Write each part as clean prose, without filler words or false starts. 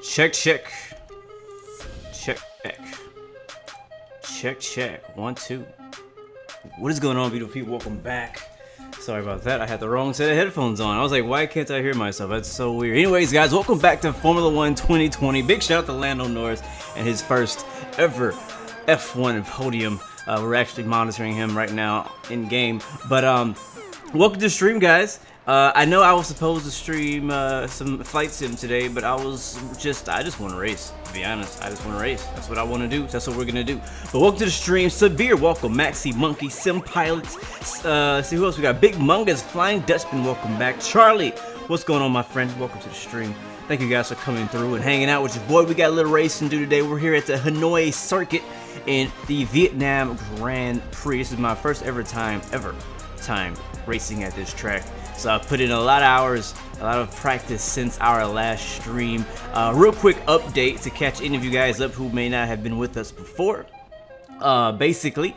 Check, check. Check, check. Check, check. 1, 2. What is going on, beautiful people? Welcome back. Sorry about that. I had the wrong set of headphones on. I was like, why can't I hear myself? That's so weird. Anyways, guys, welcome back to Formula 1 2020. Big shout out to Lando Norris and his first ever F1 podium. We're actually monitoring him right now in game. But welcome to the stream, guys. I know I was supposed to stream some flight sim today, but I just want to race, to be honest. I just want to race. That's what I want to do. That's what we're going to do. But welcome to the stream. Sabir, welcome. Maxi, Monkey, Sim Pilots. See who else we got. Big Mungus, Flying Dutchman, welcome back. Charlie, what's going on, my friend? Welcome to the stream. Thank you guys for coming through and hanging out with your boy. We got a little racing to do today. We're here at the Hanoi circuit in the Vietnam Grand Prix. This is my first ever time racing at this track. So I've put in a lot of hours, a lot of practice since our last stream. Real quick update to catch any of you guys up who may not have been with us before. Basically,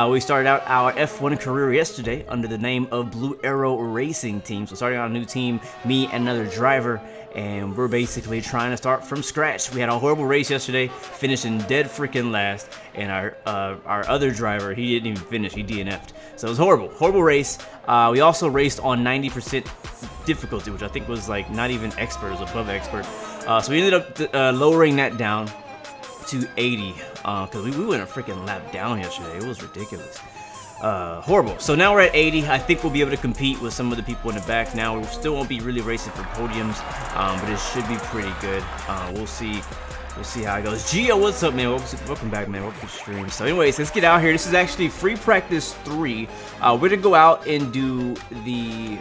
we started out our F1 career yesterday under the name of Blue Arrow Racing Team. So starting out a new team, me and another driver, and we're basically trying to start from scratch. We had a horrible race yesterday, finishing dead freaking last, and our other driver, he didn't even finish, he DNF'd. So it was horrible race. We also raced on 90% difficulty, which I think was like not even expert, it was above expert. So we ended up lowering that down to 80, because we went a freaking lap down yesterday. It was ridiculous. Horrible. So now we're at 80. I think we'll be able to compete with some of the people in the back now. We still won't be really racing for podiums, but it should be pretty good. We'll see how it goes. Gio, what's up, man? Welcome back, man. Welcome to the stream. So anyways, let's get out here. This is actually free practice 3. We're gonna go out and do the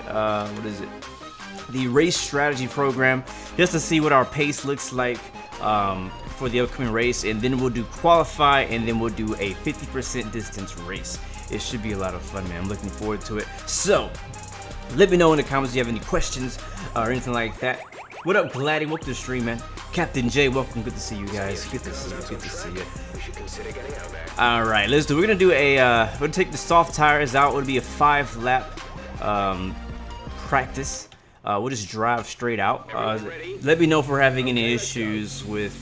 the race strategy program, just to see what our pace looks like for the upcoming race, and then we'll do qualify, and then we'll do a 50% distance race. It should be a lot of fun, man. I'm looking forward to it. So let me know in the comments if you have any questions or anything like that. What up, Gladdy? Welcome to the stream, man. Captain J, welcome. Good to see you guys. Good to see you. Good to see you. All right, let's do. We're gonna do a. We're gonna take the soft tires out. It'll be a 5-lap practice. We'll just drive straight out. Let me know if we're having any issues with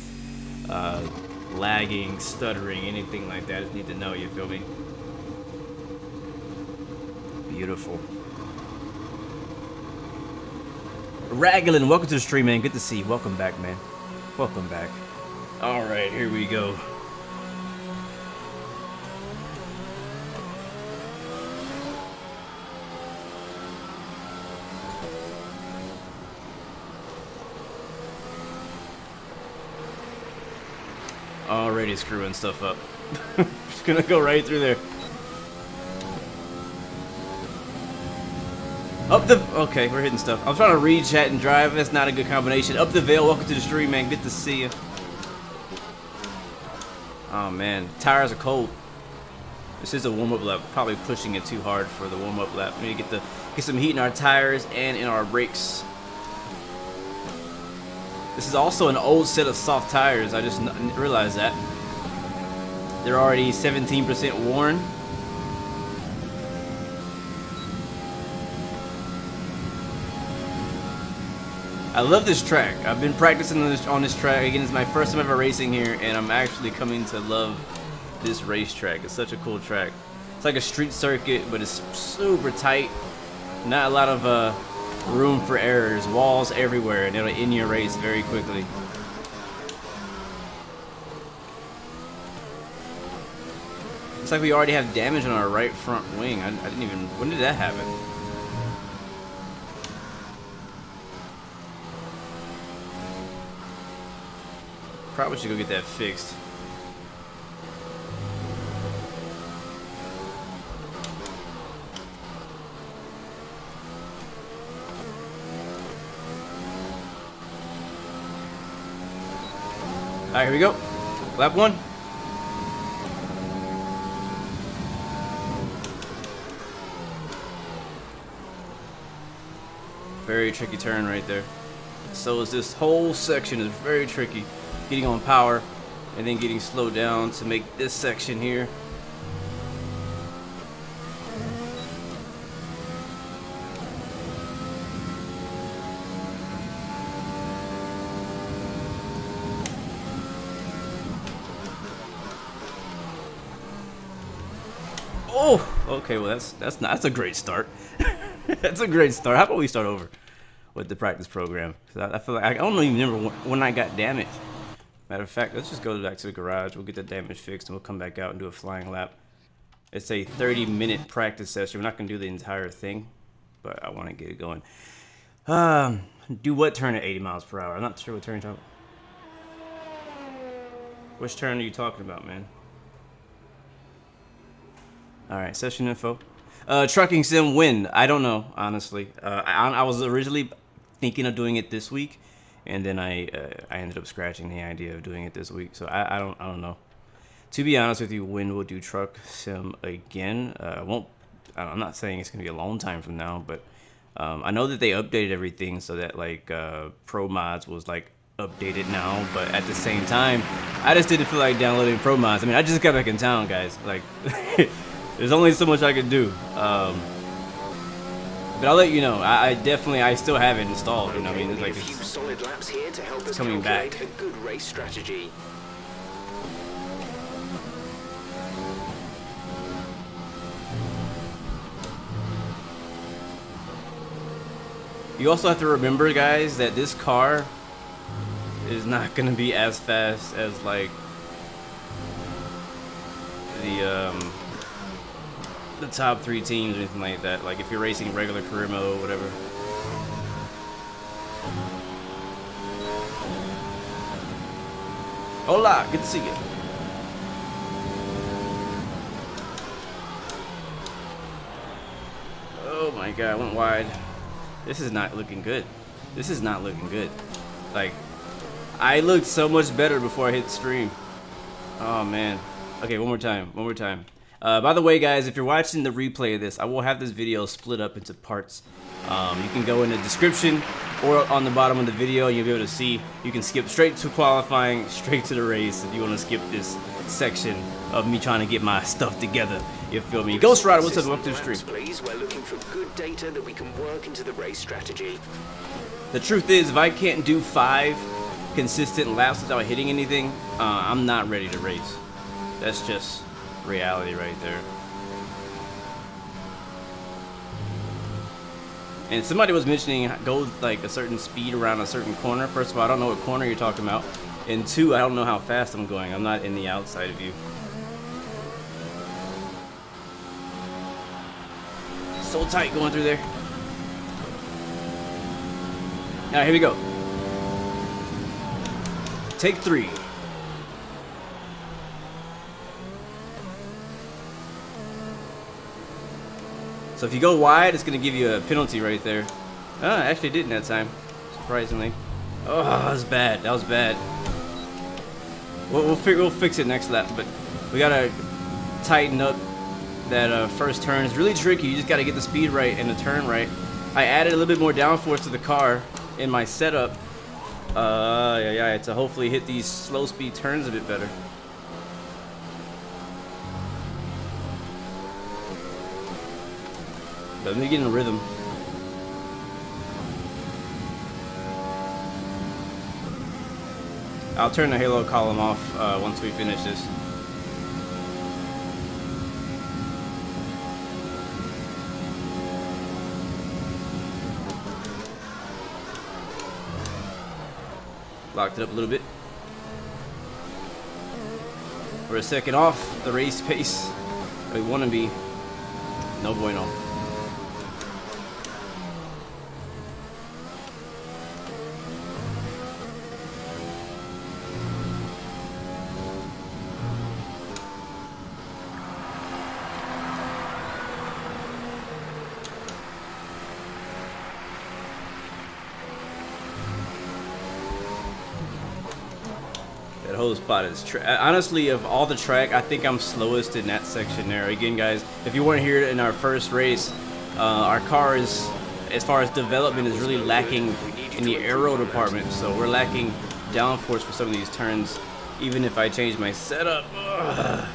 lagging, stuttering, anything like that. I just need to know. You feel me? Beautiful. Raglan, welcome to the stream, man. Good to see you. Welcome back, man. Welcome back. All right, here we go. Already screwing stuff up. Just gonna go right through there. Okay, we're hitting stuff. I'm trying to read chat and drive. That's not a good combination. Up the Veil, welcome to the stream, man. Good to see you. Oh man, tires are cold. This is a warm-up lap. Probably pushing it too hard for the warm-up lap. We need to get some heat in our tires and in our brakes. This is also an old set of soft tires. I just realized that. They're already 17% worn. I love this track. I've been practicing on this track. Again, it's my first time ever racing here, and I'm actually coming to love this racetrack. It's such a cool track. It's like a street circuit, but it's super tight. Not a lot of room for errors. Walls everywhere, and it'll end your race very quickly. Looks like we already have damage on our right front wing. I didn't even... When did that happen? Probably should go get that fixed. Alright, here we go. Lap 1. Very tricky turn right there. So is this whole section is very tricky. Getting on power and then getting slowed down to make this section here. Oh, okay. Well, that's a great start. That's a great start. How about we start over with the practice program? 'Cause I feel like I don't even remember when I got damaged. Matter of fact, let's just go back to the garage. We'll get the damage fixed, and we'll come back out and do a flying lap. It's a 30-minute practice session. We're not gonna do the entire thing, but I want to get it going. Do what turn at 80 miles per hour? I'm not sure what turn you're talking about. Which turn are you talking about, man? All right, session info. Trucking sim win. I don't know, honestly. I was originally thinking of doing it this week, and then I ended up scratching the idea of doing it this week. So I don't know. To be honest with you, Win will do truck sim again. I'm not saying it's gonna be a long time from now, but I know that they updated everything so that like Pro mods was like updated now. But at the same time, I just didn't feel like downloading Pro mods. I mean, I just got back in town, guys. Like, there's only so much I could do. But I'll let you know. I still have it installed. You know, I mean, it's like it's coming back. A good race strategy. You also have to remember, guys, that this car is not gonna be as fast as like the top 3 teams or anything like that. Like if you're racing regular career mode, whatever. Hola, good to see you. Oh my God, I went wide. This is not looking good. This is not looking good. Like, I looked so much better before I hit stream. Oh man. Okay, one more time. By the way, guys, if you're watching the replay of this, I will have this video split up into parts. You can go in the description or on the bottom of the video, and you'll be able to see. You can skip straight to qualifying, straight to the race if you want to skip this section of me trying to get my stuff together. You feel me? Ghost Rider, what's up? Welcome to the stream. Please, we're looking for good data that we can work into the race strategy. The truth is, if I can't do 5 consistent laps without hitting anything, I'm not ready to race. That's just reality right there. And somebody was mentioning go like a certain speed around a certain corner. First of all, I don't know what corner you're talking about. And 2, I don't know how fast I'm going. I'm not in the outside view. So tight going through there. All right, here we go. Take 3. So if you go wide, it's gonna give you a penalty right there. I actually didn't that time, surprisingly. Oh, that was bad. That was bad. We'll fix it next lap, but we gotta tighten up that first turn. It's really tricky. You just gotta get the speed right and the turn right. I added a little bit more downforce to the car in my setup. To hopefully hit these slow speed turns a bit better. But let me get in a rhythm. I'll turn the halo column off once we finish this. Locked it up a little bit. We're a second off the race pace we want to be. No bueno. That whole spot is honestly, of all the track, I think I'm slowest in that section there. Again, guys, if you weren't here in our first race, our car is, as far as development, is really lacking in the aero department. So we're lacking downforce for some of these turns, even if I change my setup. Ugh.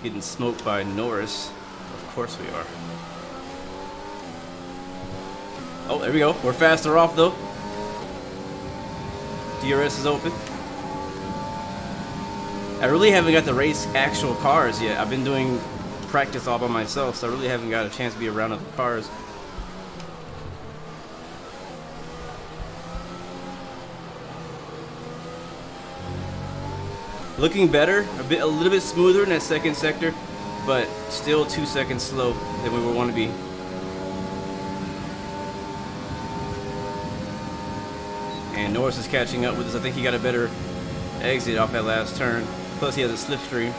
Getting smoked by Norris. Of course we are. Oh, there we go. We're faster off though. DRS is open. I really haven't got to race actual cars yet. I've been doing practice all by myself, so I really haven't got a chance to be around other cars. Looking better, a little bit smoother in that second sector, but still 2 seconds slow than we would want to be. And Norris is catching up with us. I think he got a better exit off that last turn. Plus he has a slipstream.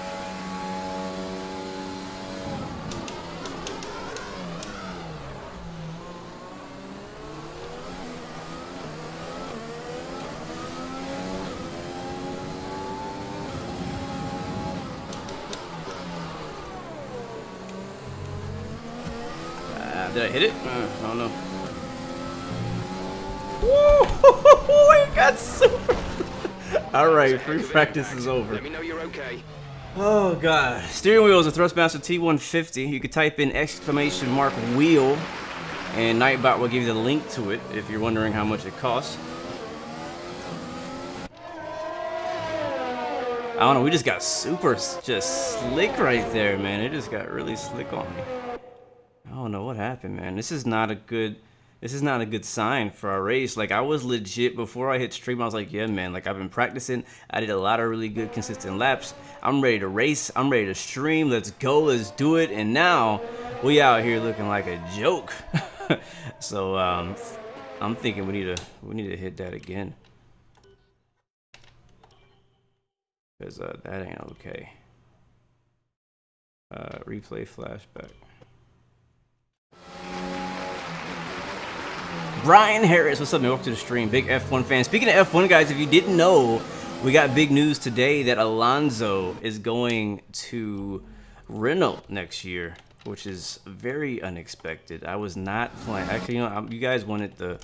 Did I hit it? I don't know. Woo! It got super. All right, free practice is over. Let me know you're okay. Oh god. Steering wheel is a Thrustmaster T150. You could type in !wheel, and Nightbot will give you the link to it if you're wondering how much it costs. I don't know. We just got super just slick right there, man. It just got really slick on me. I don't know what happened, man. This is not a good sign for our race. Like, I was legit before I hit stream. I was like, yeah, man, like, I've been practicing. I did a lot of really good consistent laps. I'm ready to race. I'm ready to stream. Let's go. Let's do it. And now we out here looking like a joke. So I'm thinking we need to hit that again, because that ain't okay. Replay flashback. Brian Harris, what's up, man? Welcome to the stream. Big F1 fan. Speaking of F1, guys, if you didn't know, we got big news today that Alonso is going to Renault next year, which is very unexpected. I was not planning. Actually, you know, you guys wanted the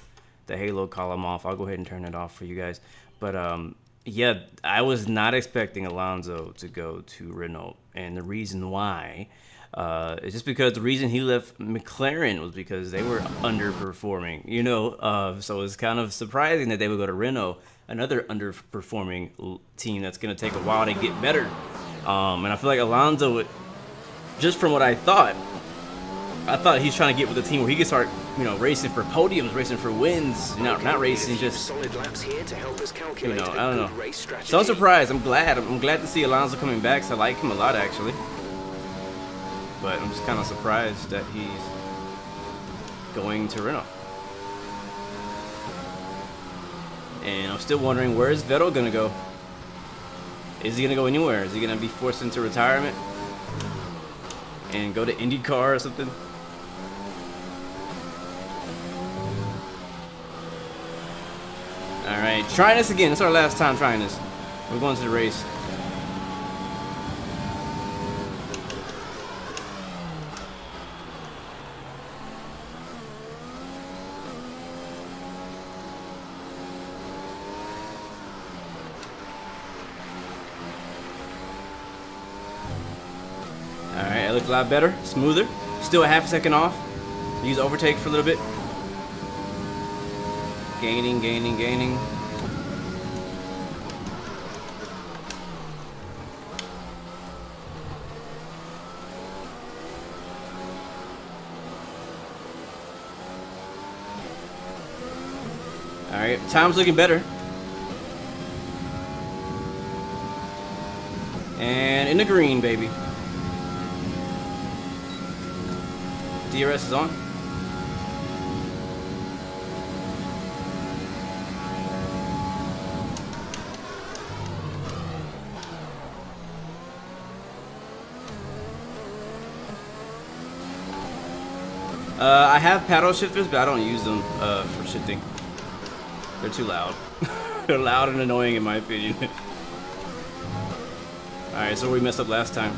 Halo column off. I'll go ahead and turn it off for you guys. But yeah, I was not expecting Alonso to go to Renault, and the reason why. It's just because the reason he left McLaren was because they were underperforming, you know. So it's kind of surprising that they would go to Renault, another underperforming team that's going to take a while to get better. And I feel like Alonso would, just from what I thought he's trying to get with a team where he can start, you know, racing for podiums, racing for wins, not racing just, solid laps here to help us calculate, you know, I don't know. race strategy. So I'm surprised. I'm glad to see Alonso coming back. So I like him a lot, actually. But I'm just kind of surprised that he's going to Renault. And I'm still wondering, where is Vettel going to go? Is he going to go anywhere? Is he going to be forced into retirement and go to IndyCar or something? All right, trying this again. It's our last time trying this. We're going to the race. Looked a lot better, smoother. Still a half a second off. Use overtake for a little bit. Gaining. All right, time's looking better. And in the green, baby. DRS is on. I have paddle shifters, but I don't use them for shifting. They're too loud. They're loud and annoying in my opinion. Alright, so we messed up last time.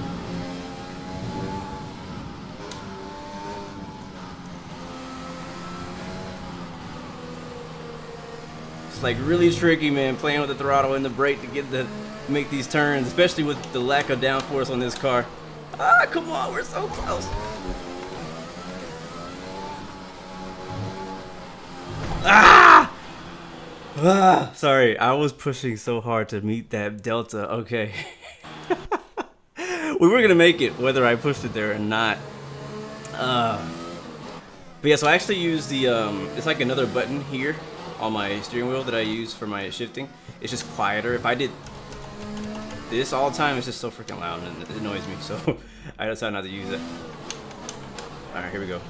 It's like really tricky, man, playing with the throttle and the brake to make these turns, especially with the lack of downforce on this car. Ah, come on, we're so close. Sorry, I was pushing so hard to meet that delta. Okay. We were gonna make it whether I pushed it there or not. But yeah, so I actually use the it's like another button here on my steering wheel that I use for my shifting. It's just quieter. If I did this all the time, it's just so freaking loud and it annoys me. So I decided not to use it. All right, here we go.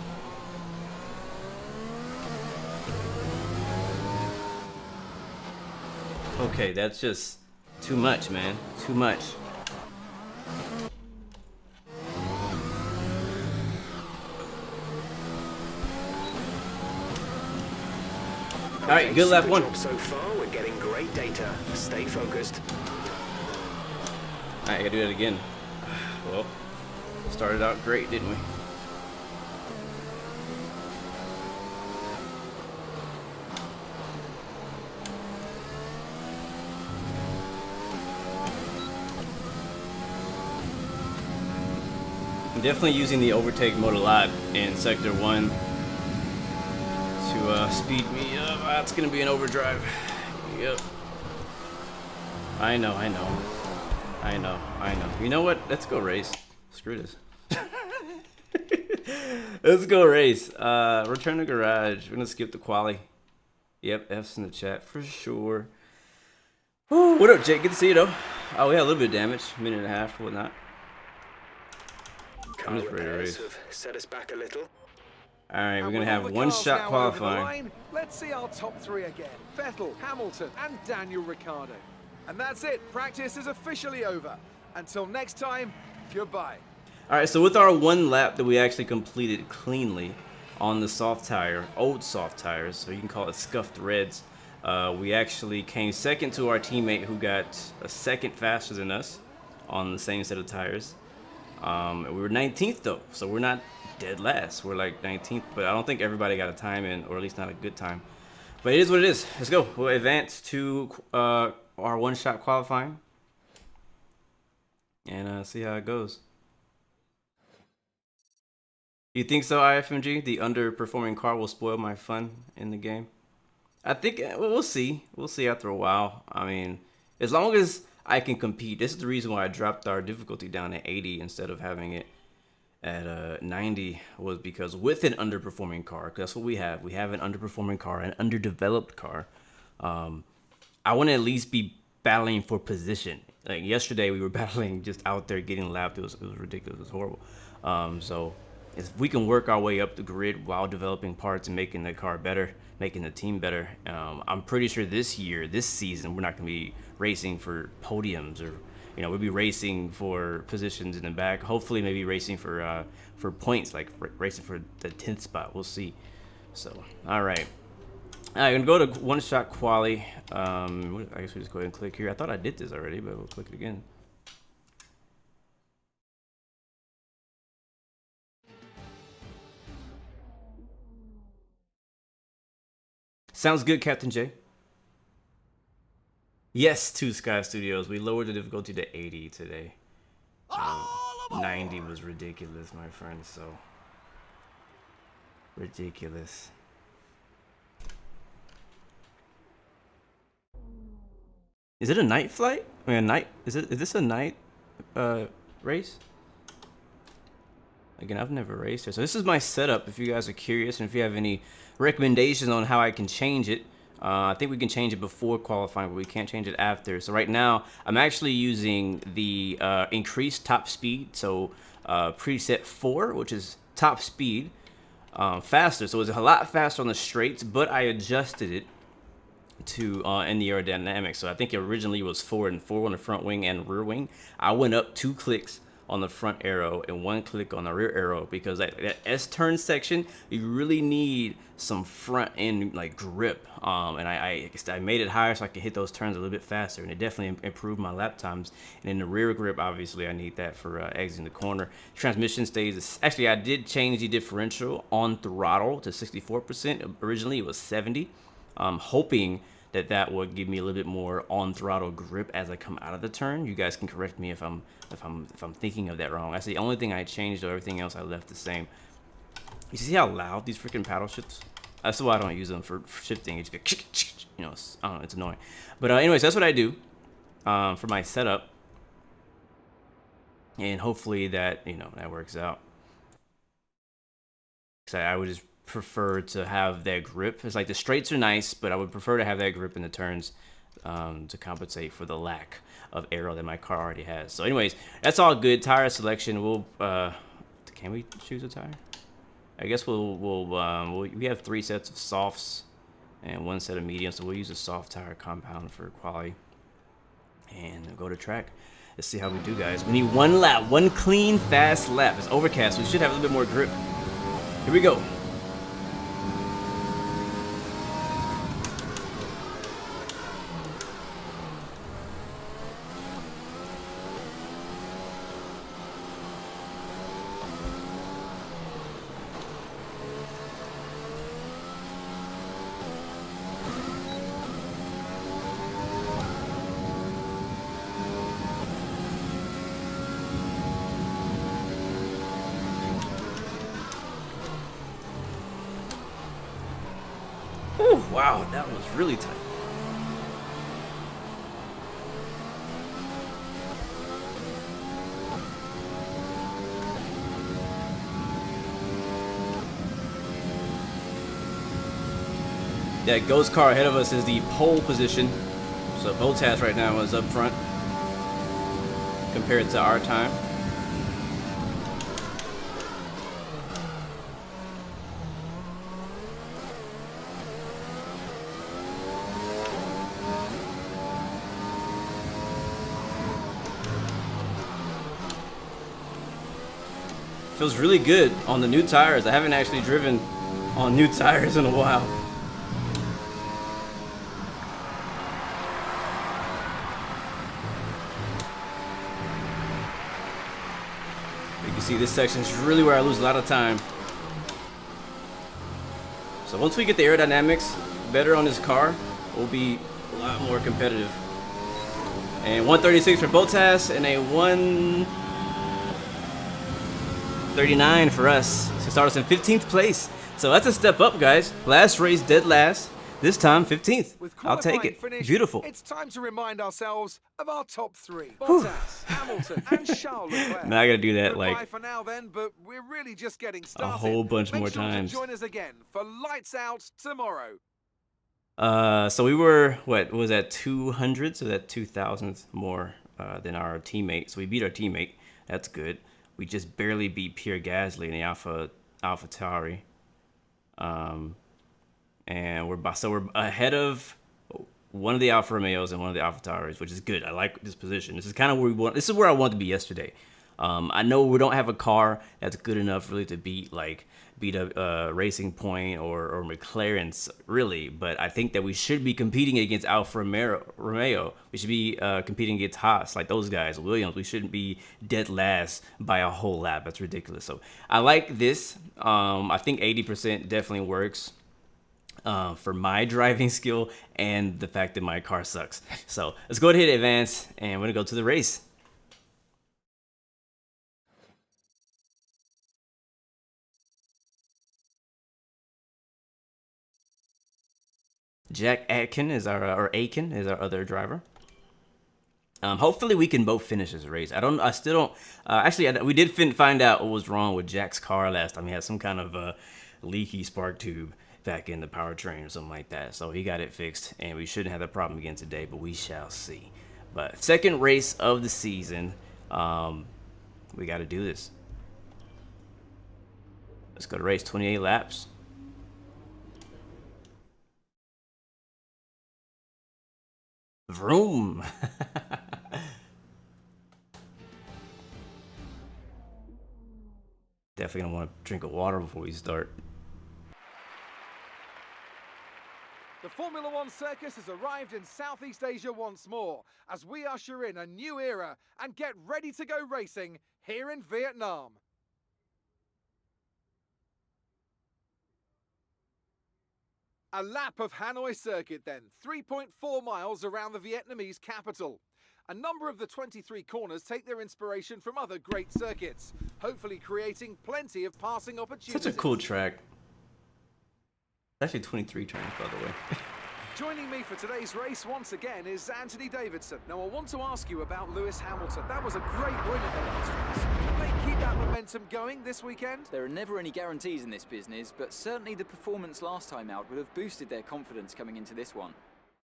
Okay, that's just too much, man. Too much. All right, good lap one. So far, we're getting great data. Stay focused. All right, I gotta do that again. Well, started out great, didn't we? I'm definitely using the overtake mode a lot in Sector 1 to speed me up. It's gonna be an overdrive. Yep. I know. You know what? Let's go race. Screw this. Let's go race. Return to garage. We're gonna skip the quali. Yep, F's in the chat for sure. Whew, what up, Jake? Good to see you though. Oh, we had a little bit of damage, minute and a half, whatnot. I'm just ready to race. Set us back a little. All right, we're gonna have one-shot qualifying. Let's see our top three again: Vettel, Hamilton, and Daniel Ricciardo. And that's it. Practice is officially over. Until next time, goodbye. All right, so with our one lap that we actually completed cleanly on the soft tire, old soft tires, so you can call it scuffed reds, we actually came second to our teammate who got a second faster than us on the same set of tires. We were 19th though, so we're not dead last. We're like 19th, but I don't think everybody got a time in, or at least not a good time. But it is what it is. Let's go. We'll advance to our one-shot qualifying and see how it goes. You think so, IFMG? The underperforming car will spoil my fun in the game? I think we'll see. We'll see after a while. I mean, as long as I can compete. This is the reason why I dropped our difficulty down to 80 instead of having it at 90, was because with an underperforming car, because that's what we have. We have an underperforming car, an underdeveloped car. I want to at least be battling for position. Like yesterday, we were battling just out there getting lapped. It was ridiculous. It was horrible. So if we can work our way up the grid while developing parts and making the car better, making the team better, I'm pretty sure this season, we're not going to be racing for podiums, or we'll be racing for positions in the back. Hopefully, maybe racing for points, like racing for the 10th spot. We'll see. So, all right. I'm gonna go to one-shot quali. I guess we just go ahead and click here. I thought I did this already, but we'll click it again. Sounds good, Captain J. Yes, to Sky Studios. We lowered the difficulty to 80 today. 90 was ridiculous, my friend. So ridiculous. Is it a night flight? I mean, a night? Is this a night race? Again, I've never raced here. So this is my setup if you guys are curious, and if you have any recommendations on how I can change it. I think we can change it before qualifying, but we can't change it after. So right now, I'm actually using the increased top speed. So preset 4, which is top speed, faster. So it's a lot faster on the straights, but I adjusted it to in the aerodynamics. So I think it originally was 4 and 4 on the front wing and rear wing. I went up 2 clicks on the front arrow and 1 click on the rear arrow, because that S-turn section, you really need some front end like grip, and I made it higher so I could hit those turns a little bit faster, and it definitely improved my lap times. And in the rear grip, obviously I need that for exiting the corner. Transmission stays, actually I did change the differential on throttle to 64%. Originally it was 70. Hoping that would give me a little bit more on throttle grip as I come out of the turn. You guys can correct me if I'm thinking of that wrong. That's the only thing I changed, though. Everything else I left the same. You see how loud these freaking paddle shifts? That's why I don't use them for shifting. It's just, I don't know, it's annoying. But anyways, that's what I do for my setup. and hopefully that, you know, that works out. So I would just prefer to have that grip. It's like the straights are nice, but I would prefer to have that grip in the turns to compensate for the lack of aero that my car already has. So anyways, that's all good. Tire selection, we'll can we choose a tire? I guess we have 3 sets of softs and 1 set of mediums, so we'll use a soft tire compound for quality and go to track. Let's see how we do, guys. We need 1 lap, 1 clean fast lap. It's overcast, so we should have a little bit more grip. Here we go. Ooh, wow, that was really tight. That ghost car ahead of us is the pole position. So Botas right now is up front compared to our time. Feels really good on the new tires. I haven't actually driven on new tires in a while. You can see this section is really where I lose a lot of time. So once we get the aerodynamics better on this car, we'll be a lot more competitive. And 136 for Botas and a 139 for us to start us in 15th place. So that's a step up, guys. Last race, dead last. This time, 15th. I'll take it. Finish, beautiful. It's time to remind ourselves of our top 3. Bottas, Hamilton, and Charles Leclerc. Now I gotta do that Goodbye like for now then, but we're really just getting started. a whole bunch Make more sure times. To join us again for Lights Out tomorrow. So we were, what was that, 200? So that 2,000th more than our teammate. So we beat our teammate. That's good. We just barely beat Pierre Gasly in the AlphaTauri. And we're ahead of one of the Alfa Romeos and one of the AlphaTauris, which is good. I like this position. This is kind of where we want. This is where I wanted to be yesterday. I know we don't have a car that's good enough really to beat a Racing Point or McLaren's really, but I think that we should be competing against Alfa Romeo. We should be competing against Haas, like those guys, Williams. We shouldn't be dead last by a whole lap. That's ridiculous. So I like this. I think 80% definitely works for my driving skill and the fact that my car sucks. So let's go ahead and advance, and we're gonna go to the race. Jack Aiken is our other driver. Hopefully we can both finish this race. I still don't. Actually, we did find out what was wrong with Jack's car last time. He had some kind of leaky spark tube back in the powertrain or something like that. So he got it fixed, and we shouldn't have that problem again today. But we shall see. But second race of the season, we got to do this. Let's go to race. 28 laps. Vroom. Definitely gonna want to drink of water before we start. The Formula One circus has arrived in Southeast Asia once more as we usher in a new era and get ready to go racing here in Vietnam. A lap of Hanoi circuit then, 3.4 miles around the Vietnamese capital. A number of the 23 corners take their inspiration from other great circuits, hopefully creating plenty of passing opportunities. Such a cool track. Actually 23 turns, by the way. Joining me for today's race once again is Anthony Davidson. Now I want to ask you about Lewis Hamilton. That was a great win in the last race. Can they keep that momentum going this weekend? There are never any guarantees in this business, but certainly the performance last time out would have boosted their confidence coming into this one.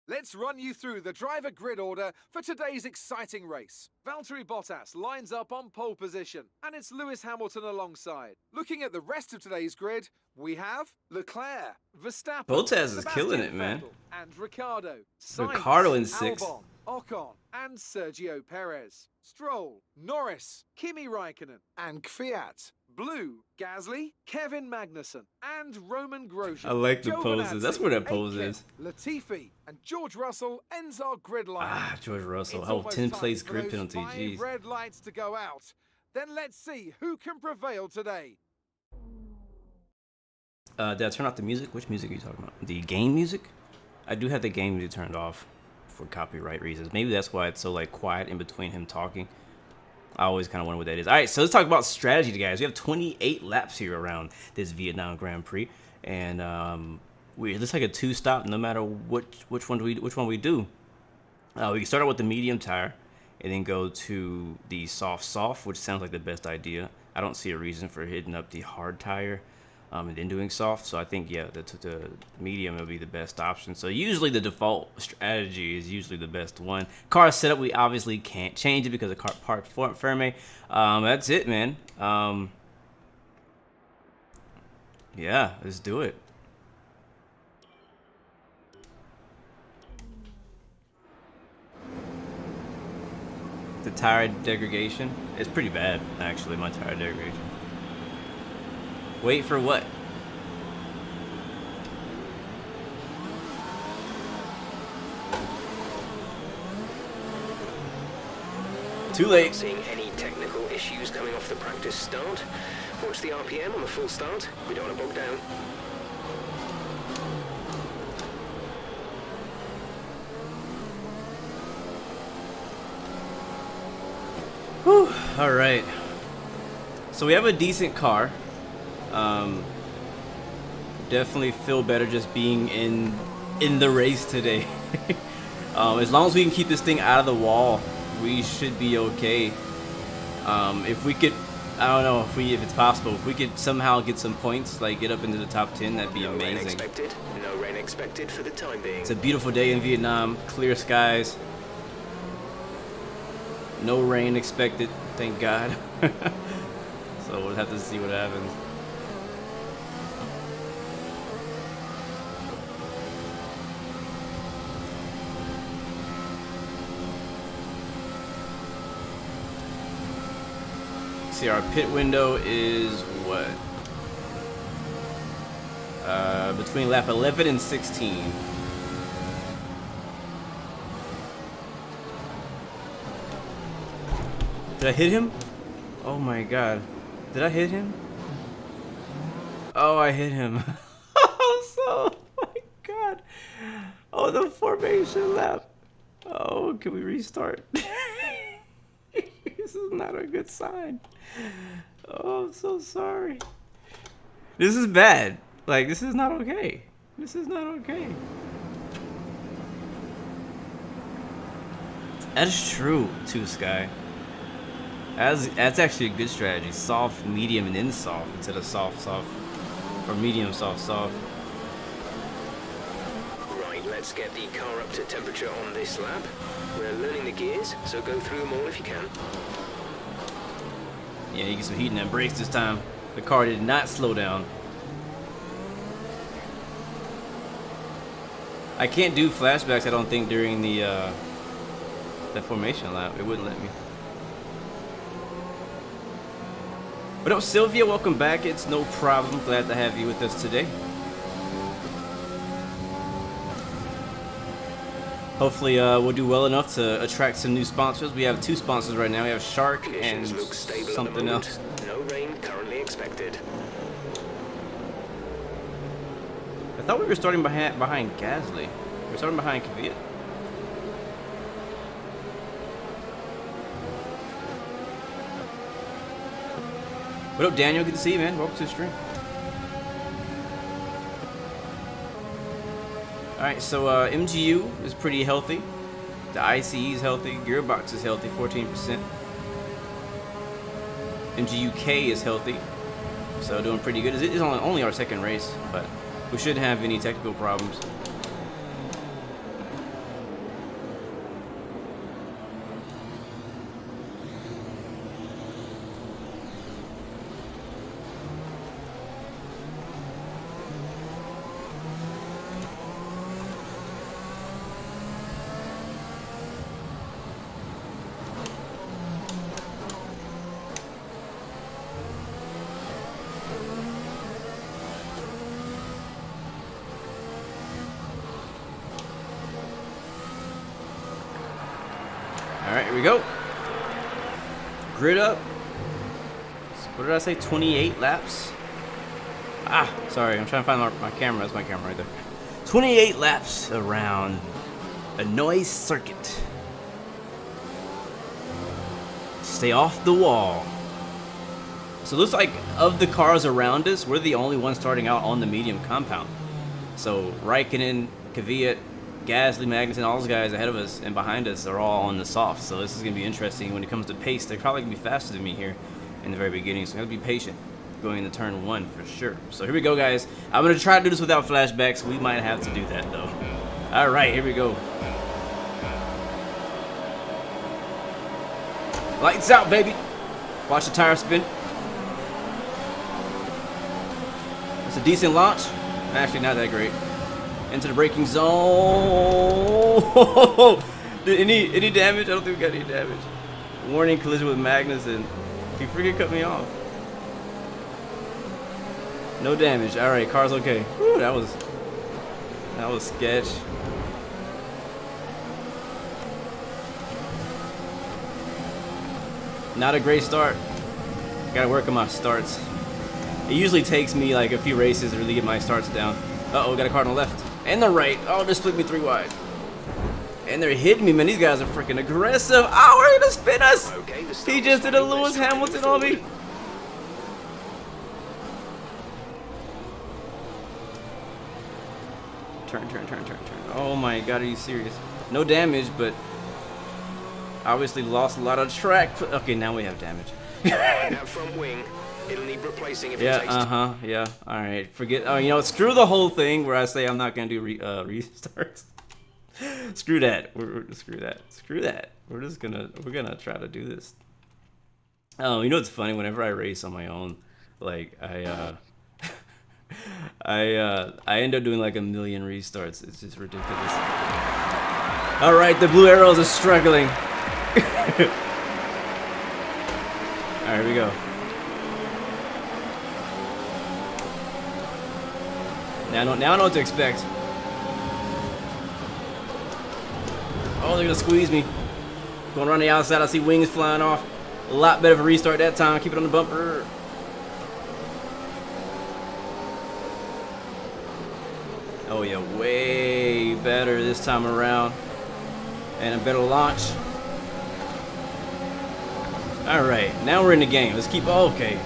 Let's run you through the driver grid order for today's exciting race. Valtteri Bottas lines up on pole position, and it's Lewis Hamilton alongside. Looking at the rest of today's grid, we have Leclerc, Verstappen, Bottas is Sebastian killing it, man. Vettel, and Ricciardo. Sainz, Ricciardo in 6. Albon, Ocon, and Sergio Perez. Stroll, Norris, Kimi Raikkonen, and Kvyat. Blue, Gasly, Kevin Magnussen, and Roman Grosjean. I like the Giovinazzi, poses. That's where that pose Aitken, is. Latifi, and George Russell ends our grid line. Ah, George Russell. It's Oh, almost 10 time plays for grid those penalty. 5 Jeez. red lights to go out. Then let's see who can prevail today. Did I turn off the music? Which music are you talking about? The game music? I do have the game music turned off for copyright reasons. Maybe that's why it's so like quiet in between him talking. I always kind of wonder what that is. All right, so let's talk about strategy, guys. We have 28 laps here around this Vietnam Grand Prix, and it's like a 2-stop no matter which one we do. We can start out with the medium tire, and then go to the soft, which sounds like the best idea. I don't see a reason for hitting up the hard tire and then doing soft. So I think, yeah, the medium will be the best option. So usually the default strategy is usually the best one. Car setup, we obviously can't change it because of part firme. That's it, man. Yeah, let's do it. The tire degradation is pretty bad, actually, my tire degradation. Wait for what? Too late. Seeing any technical issues coming off the practice start? Watch the RPM on the full start. We don't want to bog down. Whew. All right. So we have a decent car. Definitely feel better just being in the race today. As long as we can keep this thing out of the wall, we should be okay. If we could, I don't know if it's possible, if we could somehow get some points, like get up into the top 10, that'd be amazing. No rain expected for the time being. It's a beautiful day in Vietnam, clear skies. No rain expected, thank God. So we'll have to see what happens. See, our pit window is what? Between lap 11 and 16. Did I hit him? Oh my God. Did I hit him? Oh, I hit him. Oh my God. Oh, the formation lap. Oh, can we restart? This is not a good sign. Oh, I'm so sorry. This is bad. Like, this is not okay. This is not okay. That is true, too, Sky. That's actually a good strategy. Soft, medium, and then soft instead of soft, or medium, soft. Right, let's get the car up to temperature on this lap. We're learning the gears, so go through them all if you can. Yeah, you get some heat in that brakes this time. The car did not slow down. I can't do flashbacks, I don't think, during the formation lap. It wouldn't let me. What up, Sylvia? Welcome back. It's no problem. Glad to have you with us today. Hopefully, we'll do well enough to attract some new sponsors. We have 2 sponsors right now. We have Shark and look stable something else. No rain currently expected. I thought we were starting behind Gasly. We're starting behind Kvyat. What up, Daniel? Good to see you, man. Welcome to the stream. Alright, so MGU is pretty healthy. The ICE is healthy. Gearbox is healthy, 14%. MGUK is healthy. So doing pretty good. It's only our second race, but we shouldn't have any technical problems. Alright, here we go. Grid up. What did I say? 28 laps? Ah, sorry. I'm trying to find my camera. That's my camera right there. 28 laps around Hanoi circuit. Stay off the wall. So it looks like of the cars around us, we're the only ones starting out on the medium compound. So Raikkonen, Kvyat, Gasly, Magnussen, all those guys ahead of us and behind us are all on the soft. So this is going to be interesting when it comes to pace. They're probably going to be faster than me here in the very beginning. So I have to be patient going into turn 1 for sure. So here we go, guys. I'm going to try to do this without flashbacks. We might have to do that, though. All right, here we go. Lights out, baby. Watch the tire spin. It's a decent launch. Actually, not that great. Into the braking zone. Any damage? I don't think we got any damage. Warning, collision with Magnussen. He freaking cut me off. No damage. All right, car's okay. Whew, that was sketch. Not a great start. Gotta work on my starts. It usually takes me like a few races to really get my starts down. Uh-oh, got a car on the left. And the right. Oh, they split me 3 wide. And they're hitting me, man. These guys are freaking aggressive. Oh, we're gonna spin us. Okay, He just did a Lewis Hamilton on me. Turn. Oh my god, are you serious? No damage, but obviously lost a lot of track. Okay, now we have damage. That front wing, it'll need replacing if it takes. Yeah. All right, forget. Oh, you know, screw the whole thing where I say I'm not gonna do restarts. Screw that. Screw that. We're gonna try to do this. Oh, you know what's funny? Whenever I race on my own, like I end up doing like a million restarts. It's just ridiculous. All right, the blue arrows are struggling. All right, here we go. Now I know what to expect. Oh, they're gonna squeeze me. Going around the outside, I see wings flying off. A lot better of a restart that time. Keep it on the bumper. Oh yeah, way better this time around. And a better launch. Alright, now we're in the game. Let's keep, oh, okay.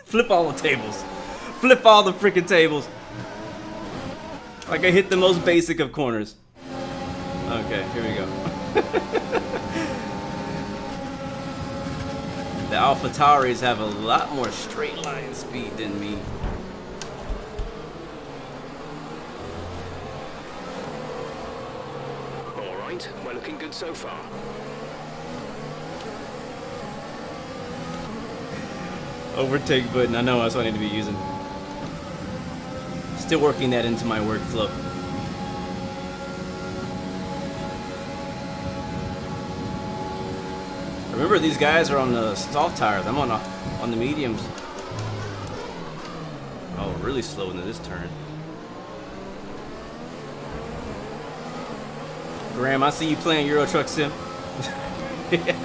Flip all the tables. Flip all the freaking tables. Like I hit the most basic of corners. Okay, here we go. The AlphaTauris have a lot more straight line speed than me. Alright, we're looking good so far. Overtake button, I know that's what I need to be using. Still working that into my workflow. Remember, these guys are on the soft tires. I'm on the mediums. Oh, really slow into this turn. Graham, I see you playing Euro Truck Sim. Yeah.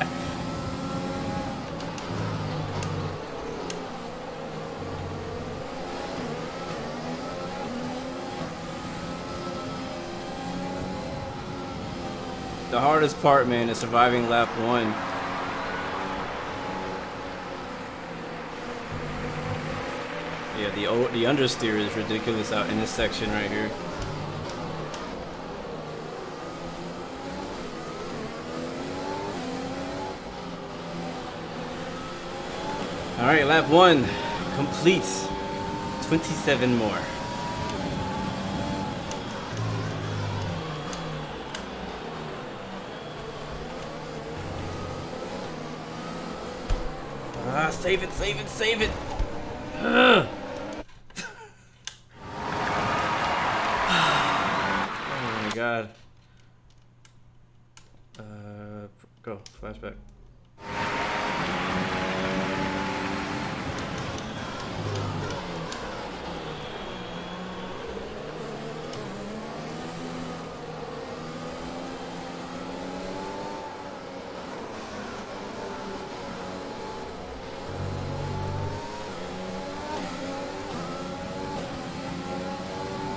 The hardest part, man, is surviving lap 1. Yeah, the understeer is ridiculous out in this section right here. All right, lap 1 complete. 27 more. Ah, save it, save it, save it. Ugh. Oh my god. Go, flashback.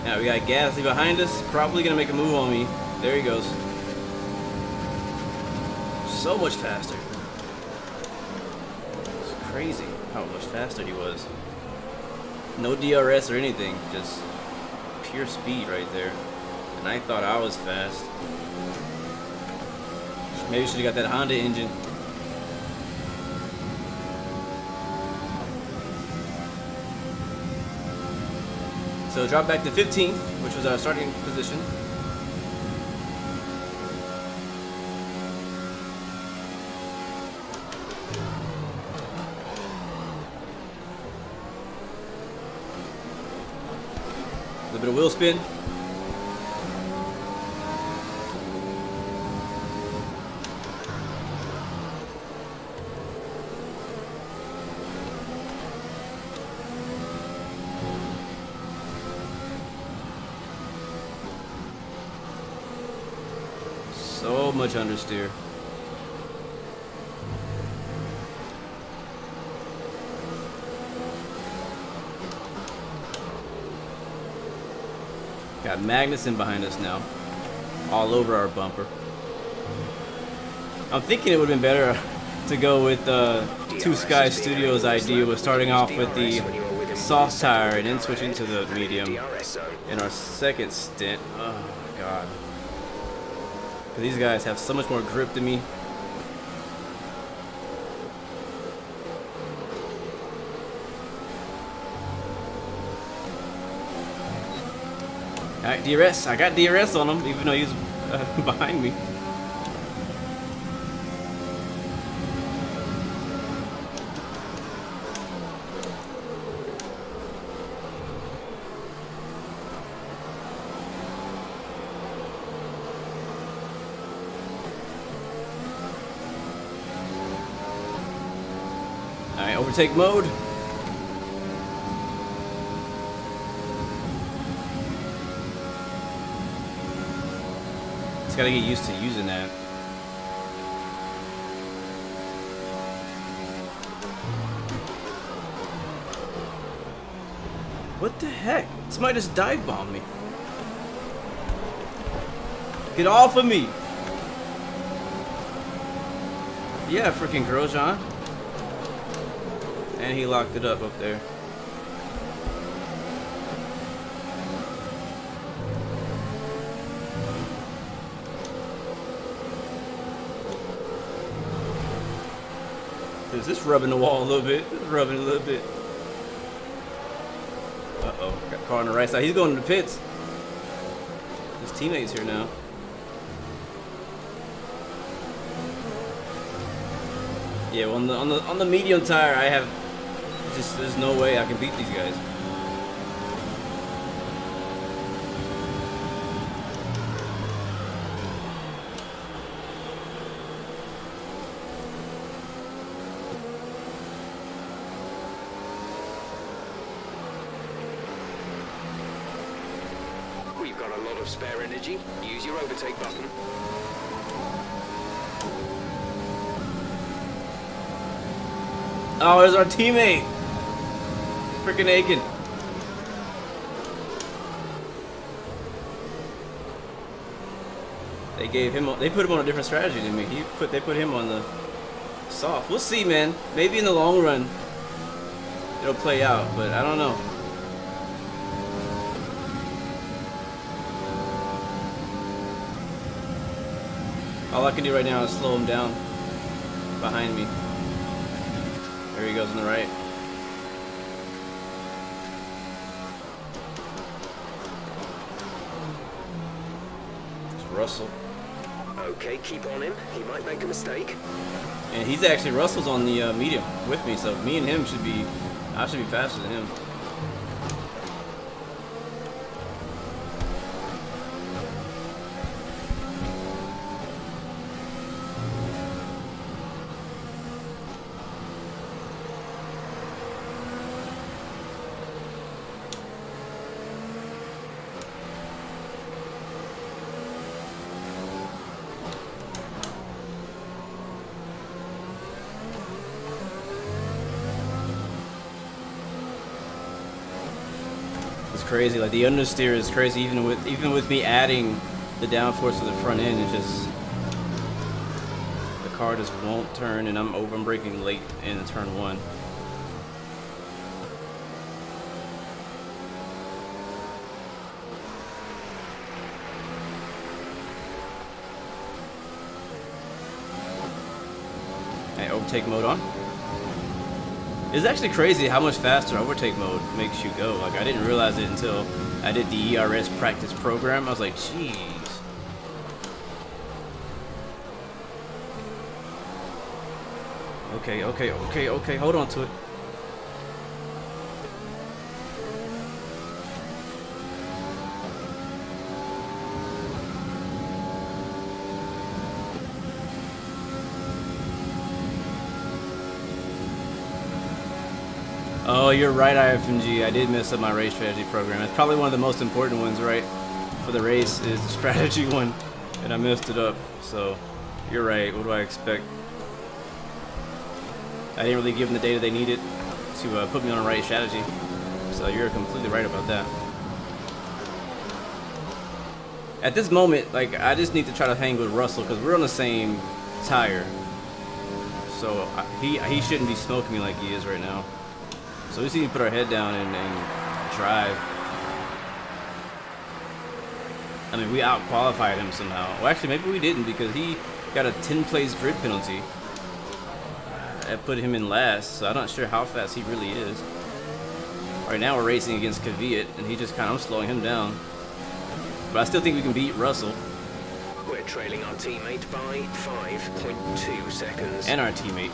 Now we got Gasly behind us, probably gonna make a move on me. There he goes. So much faster. It's crazy how much faster he was. No DRS or anything, just pure speed right there. And I thought I was fast. Maybe should have got that Honda engine. So drop back to 15th, which was our starting position. A little bit of wheel spin. So much understeer. Got Magnussen behind us now. All over our bumper. I'm thinking it would have been better to go with Two Sky Studios' idea was starting off with the soft tire and then switching to the medium in our second stint. Oh my god. These guys have so much more grip than me. Alright, DRS. I got DRS on him, even though he's behind me. Alright, overtake mode. Just gotta get used to using that. What the heck? Somebody just dive bombed me. Get off of me! Yeah, freaking Grosjean. And he locked it up there. Is this rubbing the wall a little bit? It's rubbing a little bit. Uh-oh. Got a car on the right side. He's going to the pits. His teammate's here now. Yeah, well, on the medium tire, I have just there's no way I can beat these guys. We've got a lot of spare energy. Use your overtake button. Oh, there's our teammate. Freaking Aiken. They put him on a different strategy than me. They put him on the soft. We'll see, man. Maybe in the long run it'll play out, but I don't know. All I can do right now is slow him down behind me. There There he goes on the right. It's Russell. Okay, keep on him. He might make a mistake. And he's actually, Russell's on the medium with me, so me and him should be, I should be faster than him. Crazy, like the understeer is crazy. Even with me adding the downforce to the front end, it just the car just won't turn, and I'm braking late in turn 1. Hey, overtake mode on. It's actually crazy how much faster overtake mode makes you go. Like, I didn't realize it until I did the ERS practice program. I was like, jeez. Okay, hold on to it. Oh, you're right, IFMG. I did mess up my race strategy program. It's probably one of the most important ones, right? For the race is the strategy one, and I messed it up. So, you're right. What do I expect? I didn't really give them the data they needed to put me on a right strategy. So you're completely right about that. At this moment, like, I just need to try to hang with Russell because we're on the same tire. So he shouldn't be smoking me like he is right now. So we just need to put our head down and drive. I mean, we out-qualified him somehow. Well, actually, maybe we didn't because he got a 10-place grid penalty. That put him in last, so I'm not sure how fast he really is. Right now we're racing against Kvyat, and he just I'm slowing him down. But I still think we can beat Russell. We're trailing our teammate by 5.2 seconds. And our teammate.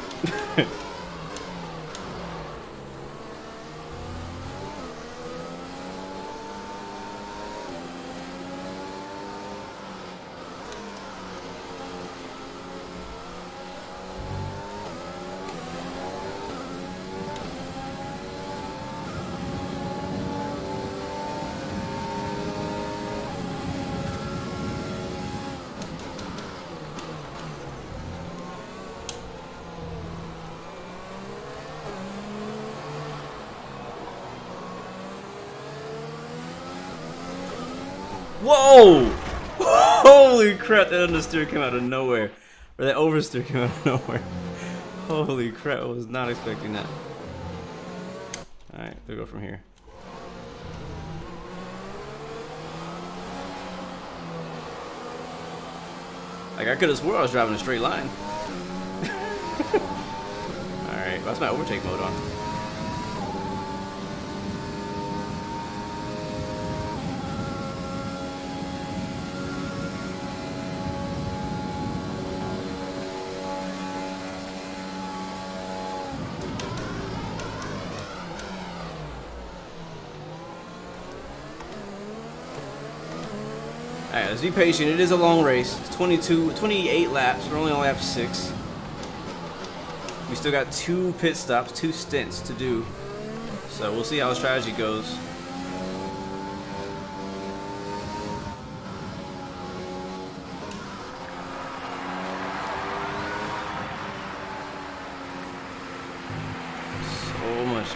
Whoa! Holy crap, that understeer came out of nowhere. Or that oversteer came out of nowhere. Holy crap, I was not expecting that. Alright, we'll go from here. Like, I could have swore I was driving a straight line. Alright, that's my overtake mode on. Alright, let's be patient. It is a long race. It's 28 laps. We're only on lap 6. We still got 2 pit stops, 2 stints to do. So we'll see how the strategy goes. So much.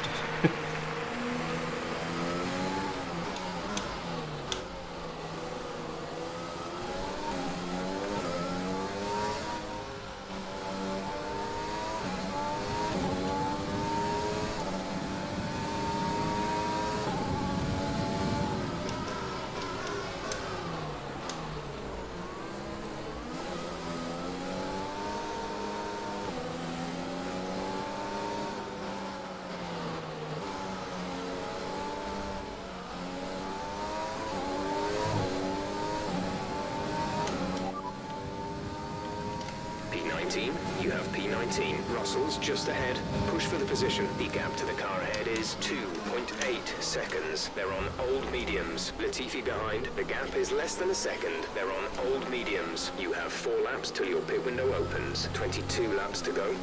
P19, you have P19. Russell's just ahead. Push for the position. The gap to the car ahead is 2.8 seconds. They're on old mediums. Latifi behind. The gap is less than a second. They're on old mediums. You have 4 laps till your pit window opens. 22 laps to go.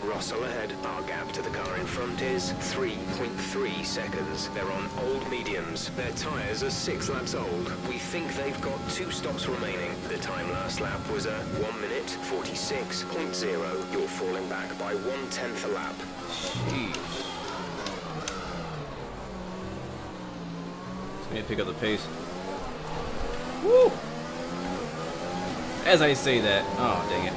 Russell ahead. Our gap to the car in front is 3.3 seconds. They're on old mediums. Their tyres are 6 laps old. We think they've got 2 stops remaining. The time last lap was a 1 minute 46.0. You're falling back by 1/10 a lap. Jeez. Just need to pick up the pace. Woo! As I say that, oh dang it.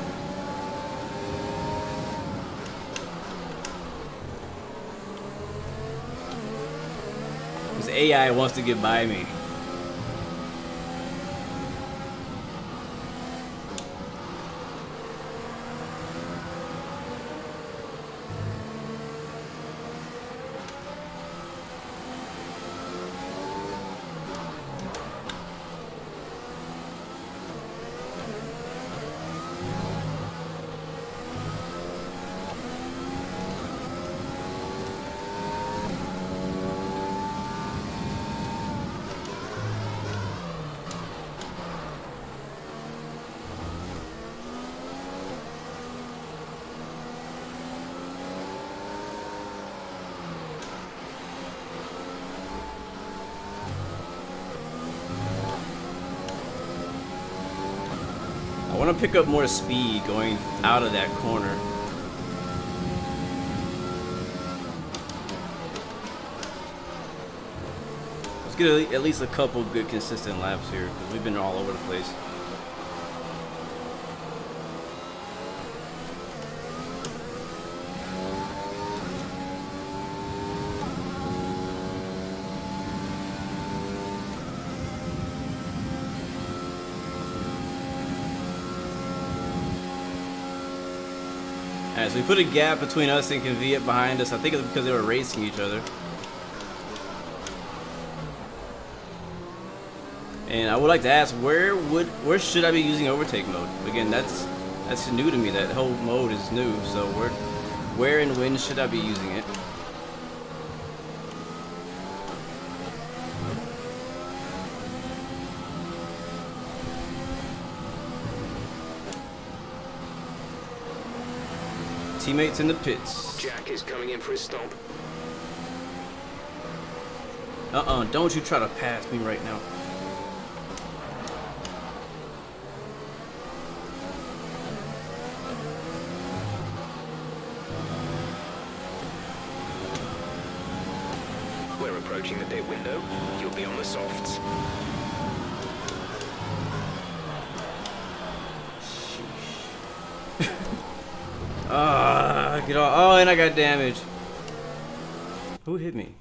This AI wants to get by me. I want to pick up more speed going out of that corner. Let's get at least a couple good consistent laps here because we've been all over the place. Alright, so we put a gap between us and Conviat behind us. I think it's because they were racing each other. And I would like to ask, where should I be using overtake mode? Again, that's new to me. That whole mode is new. So where and when should I be using it? Teammates in the pits. Jack is coming in for his stop. Don't you try to pass me right now. We're approaching the pit window. You'll be on the softs. Get off. Oh, and I got damaged. Who hit me?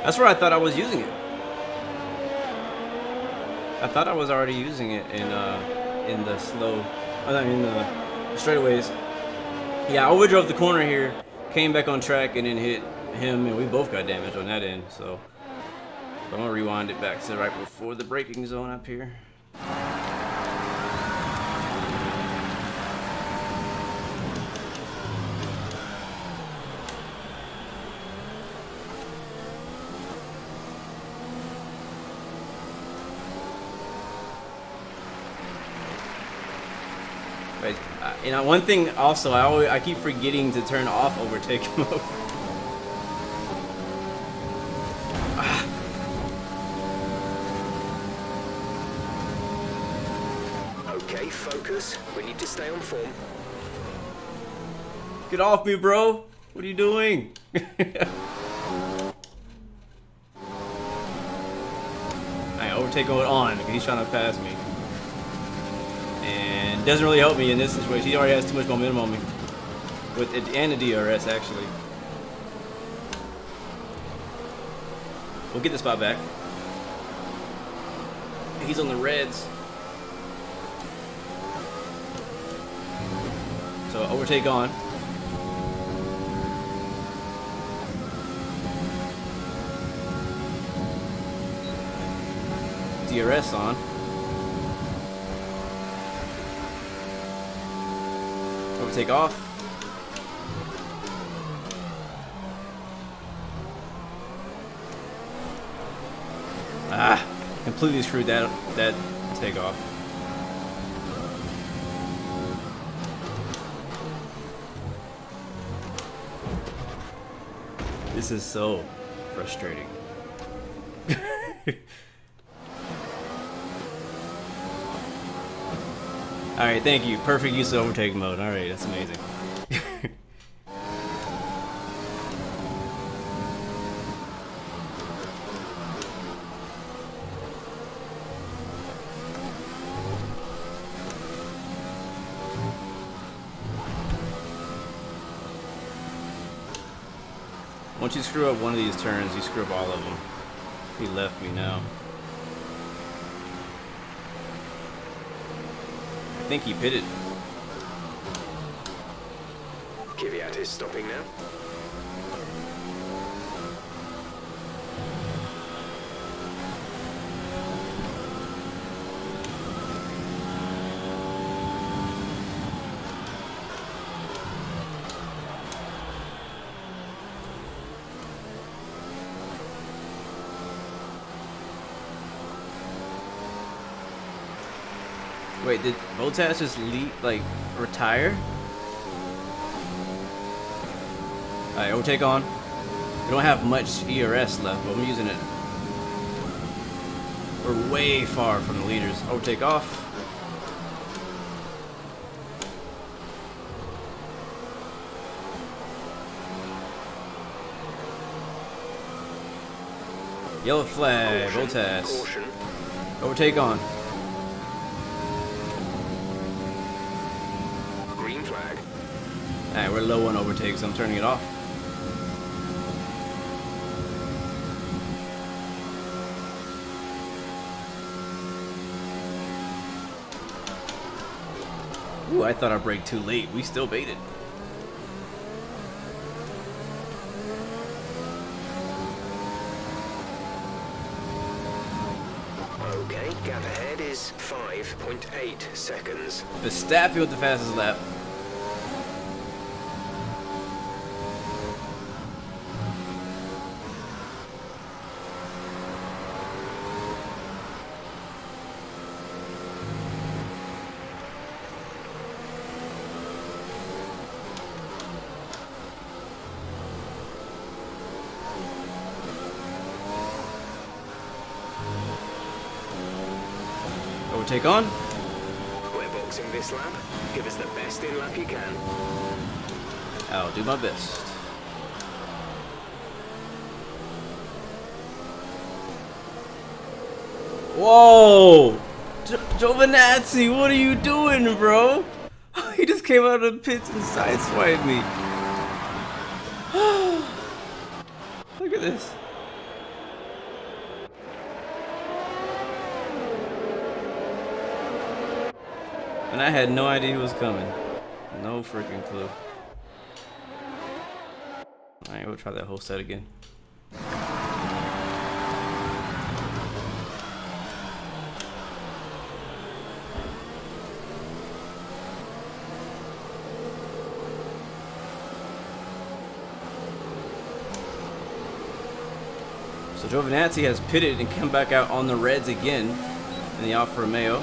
That's where I thought I was using it. I thought I was already using it in the slow, I mean the straightaways. Yeah, I overdrove the corner here, came back on track, and then hit him, and we both got damaged on that end. So I'm gonna rewind it back to right before the braking zone up here. You know, one thing also, I keep forgetting to turn off overtake mode. Okay, focus. We need to stay on form. Get off me, bro. What are you doing? I overtake mode on because he's trying to pass me. And doesn't really help me in this situation. He already has too much momentum on me. With it and the DRS actually. We'll get the spot back. He's on the reds. So overtake on. DRS on. Overtake off. Ah, completely screwed that takeoff. This is so frustrating. Alright, thank you. Perfect use of overtake mode. Alright, that's amazing. Once you screw up one of these turns, you screw up all of them. He left me now. I think he pitted. Kvyat is stopping now. Wait, did Bottas just retire? Alright, overtake on. We don't have much ERS left, but I'm using it. We're way far from the leaders. Overtake off. Yellow flag, Bottas. Caution. Overtake on. Green flag. Alright, we're low on overtake, so I'm turning it off. Ooh, I thought I braked too late. We still baited. Okay, gap ahead is 5.8 seconds. Verstappen with the fastest lap. Overtake on. We're boxing this lap. Give us the best in lap you can. I'll do my best. Whoa! Giovinazzi, what are you doing, bro? He just came out of the pits and sideswiped me. Look at this. And I had no idea he was coming. No freaking clue. Alright, we'll try that whole set again. So Giovinazzi has pitted and come back out on the reds again in the Alfa Romeo.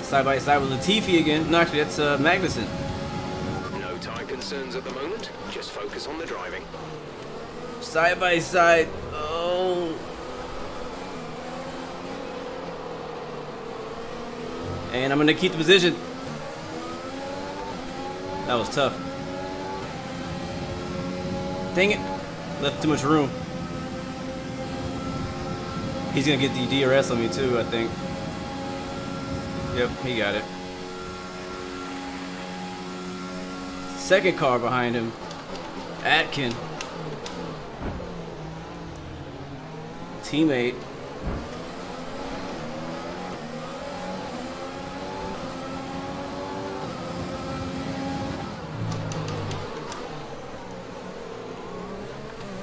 Side by side with Latifi again. No, actually, that's Magnussen. No tyre concerns at the moment. Just focus on the driving. Side by side. Oh. And I'm going to keep the position. That was tough. Dang it. Left too much room. He's going to get the DRS on me too, I think. Yep, he got it. Second car behind him. Atkin. Teammate.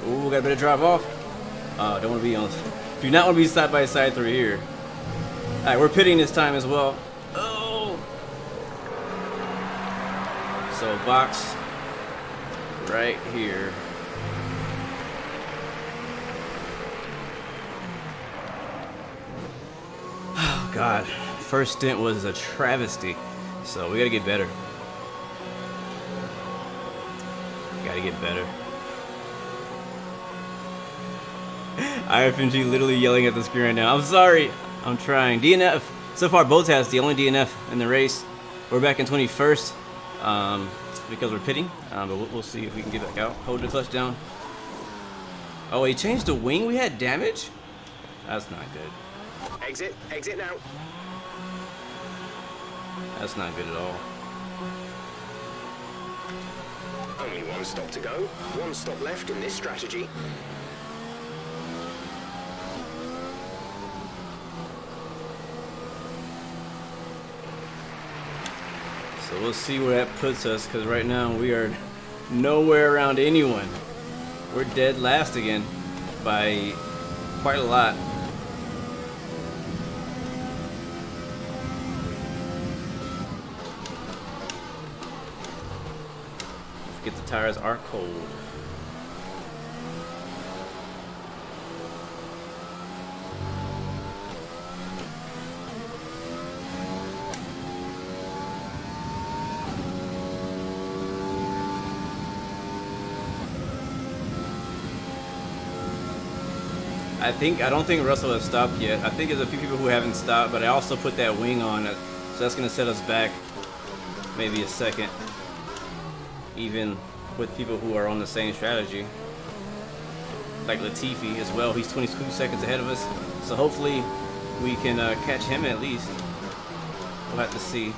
Ooh, got a bit of drive off. Don't want to be on. Do not want to be side by side through here. All right, we're pitting this time as well. Oh. So box right here. Oh God, first stint was a travesty. So we gotta get better. Gotta get better. IFNG literally yelling at the screen right now. I'm sorry. I'm trying. DNF. So far, Botas the only DNF in the race. We're back in 21st because we're pitting. But we'll see if we can get back out. Hold the clutch down. Oh, he changed the wing? We had damage? That's not good. Exit now. That's not good at all. Only one stop to go. One stop left in this strategy. So we'll see where that puts us, because right now we are nowhere around anyone. We're dead last again by quite a lot. Forget the tires are cold. I don't think Russell has stopped yet. I think there's a few people who haven't stopped, but I also put that wing on it, so that's gonna set us back maybe a second, even with people who are on the same strategy, like Latifi as well. He's 22 seconds ahead of us, so hopefully we can catch him at least. We'll have to see.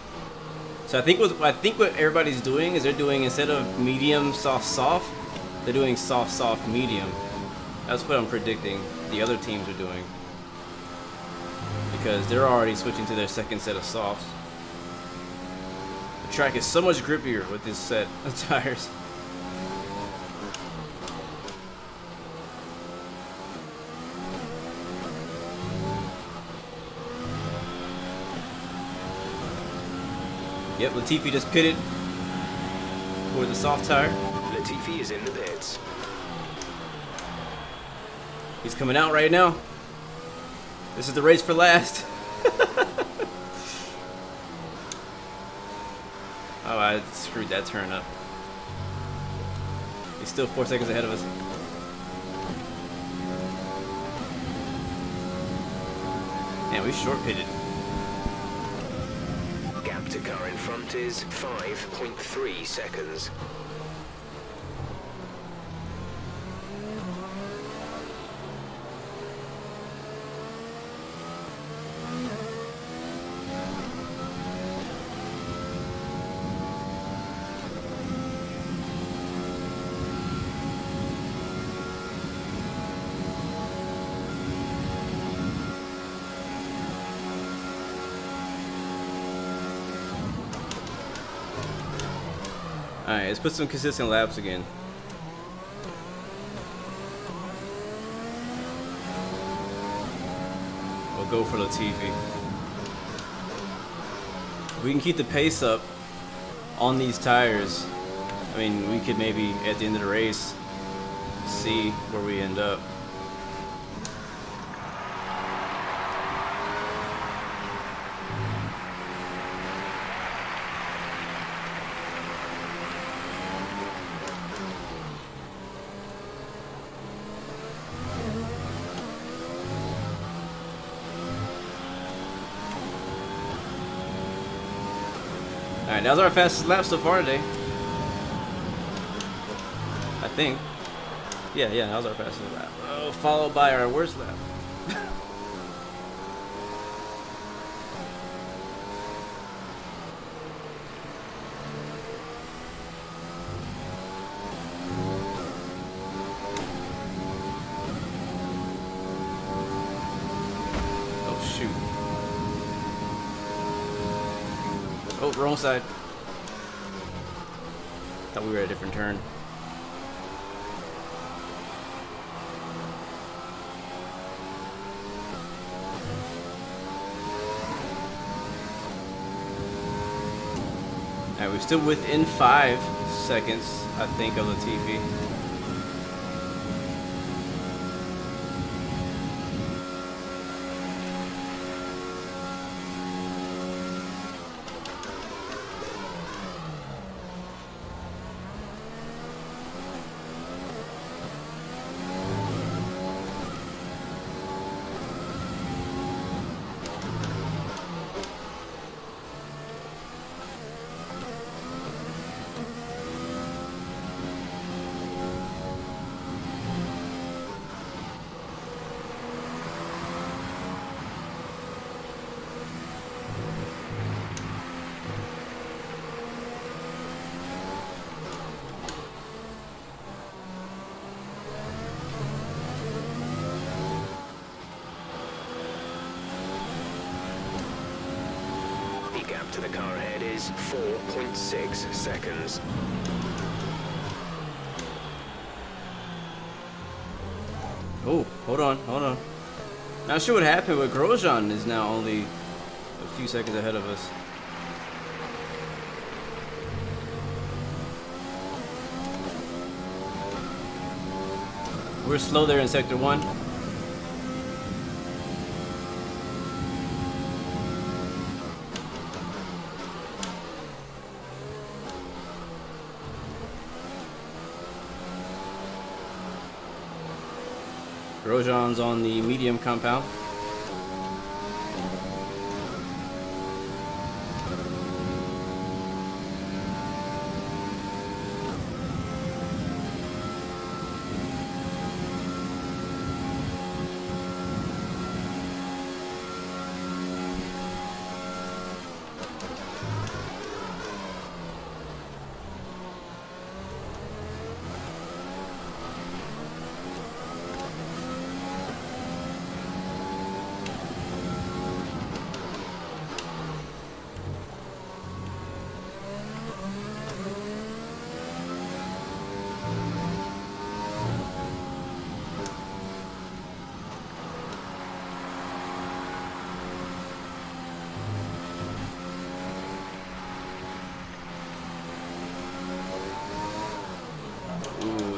So I think what everybody's doing is they're doing, instead of medium, soft, soft, they're doing soft, soft, medium. That's what I'm predicting the other teams are doing, because they're already switching to their second set of softs. The track is so much grippier with this set of tires. Yep, Latifi just pitted for the soft tire. Latifi is in the pits. He's coming out right now. This is the race for last. Oh, I screwed that turn up. He's still 4 seconds ahead of us. Man, we short pitted. Gap to car in front is 5.3 seconds. Alright, let's put some consistent laps again. We'll go for Latifi. If we can keep the pace up on these tires, I mean, we could maybe at the end of the race see where we end up. Alright, that was our fastest lap so far today. I think. Yeah, that was our fastest lap. Oh, followed by our worst lap. Oh, shoot. Oh, wrong side. Thought we were at a different turn. Alright, we're still within 5 seconds, I think, of Latifi. Gap to the car ahead is 4.6 seconds. Oh, hold on. Not sure what happened, but Grosjean is now only a few seconds ahead of us. We're slow there in Sector 1. Grosjean's on the medium compound.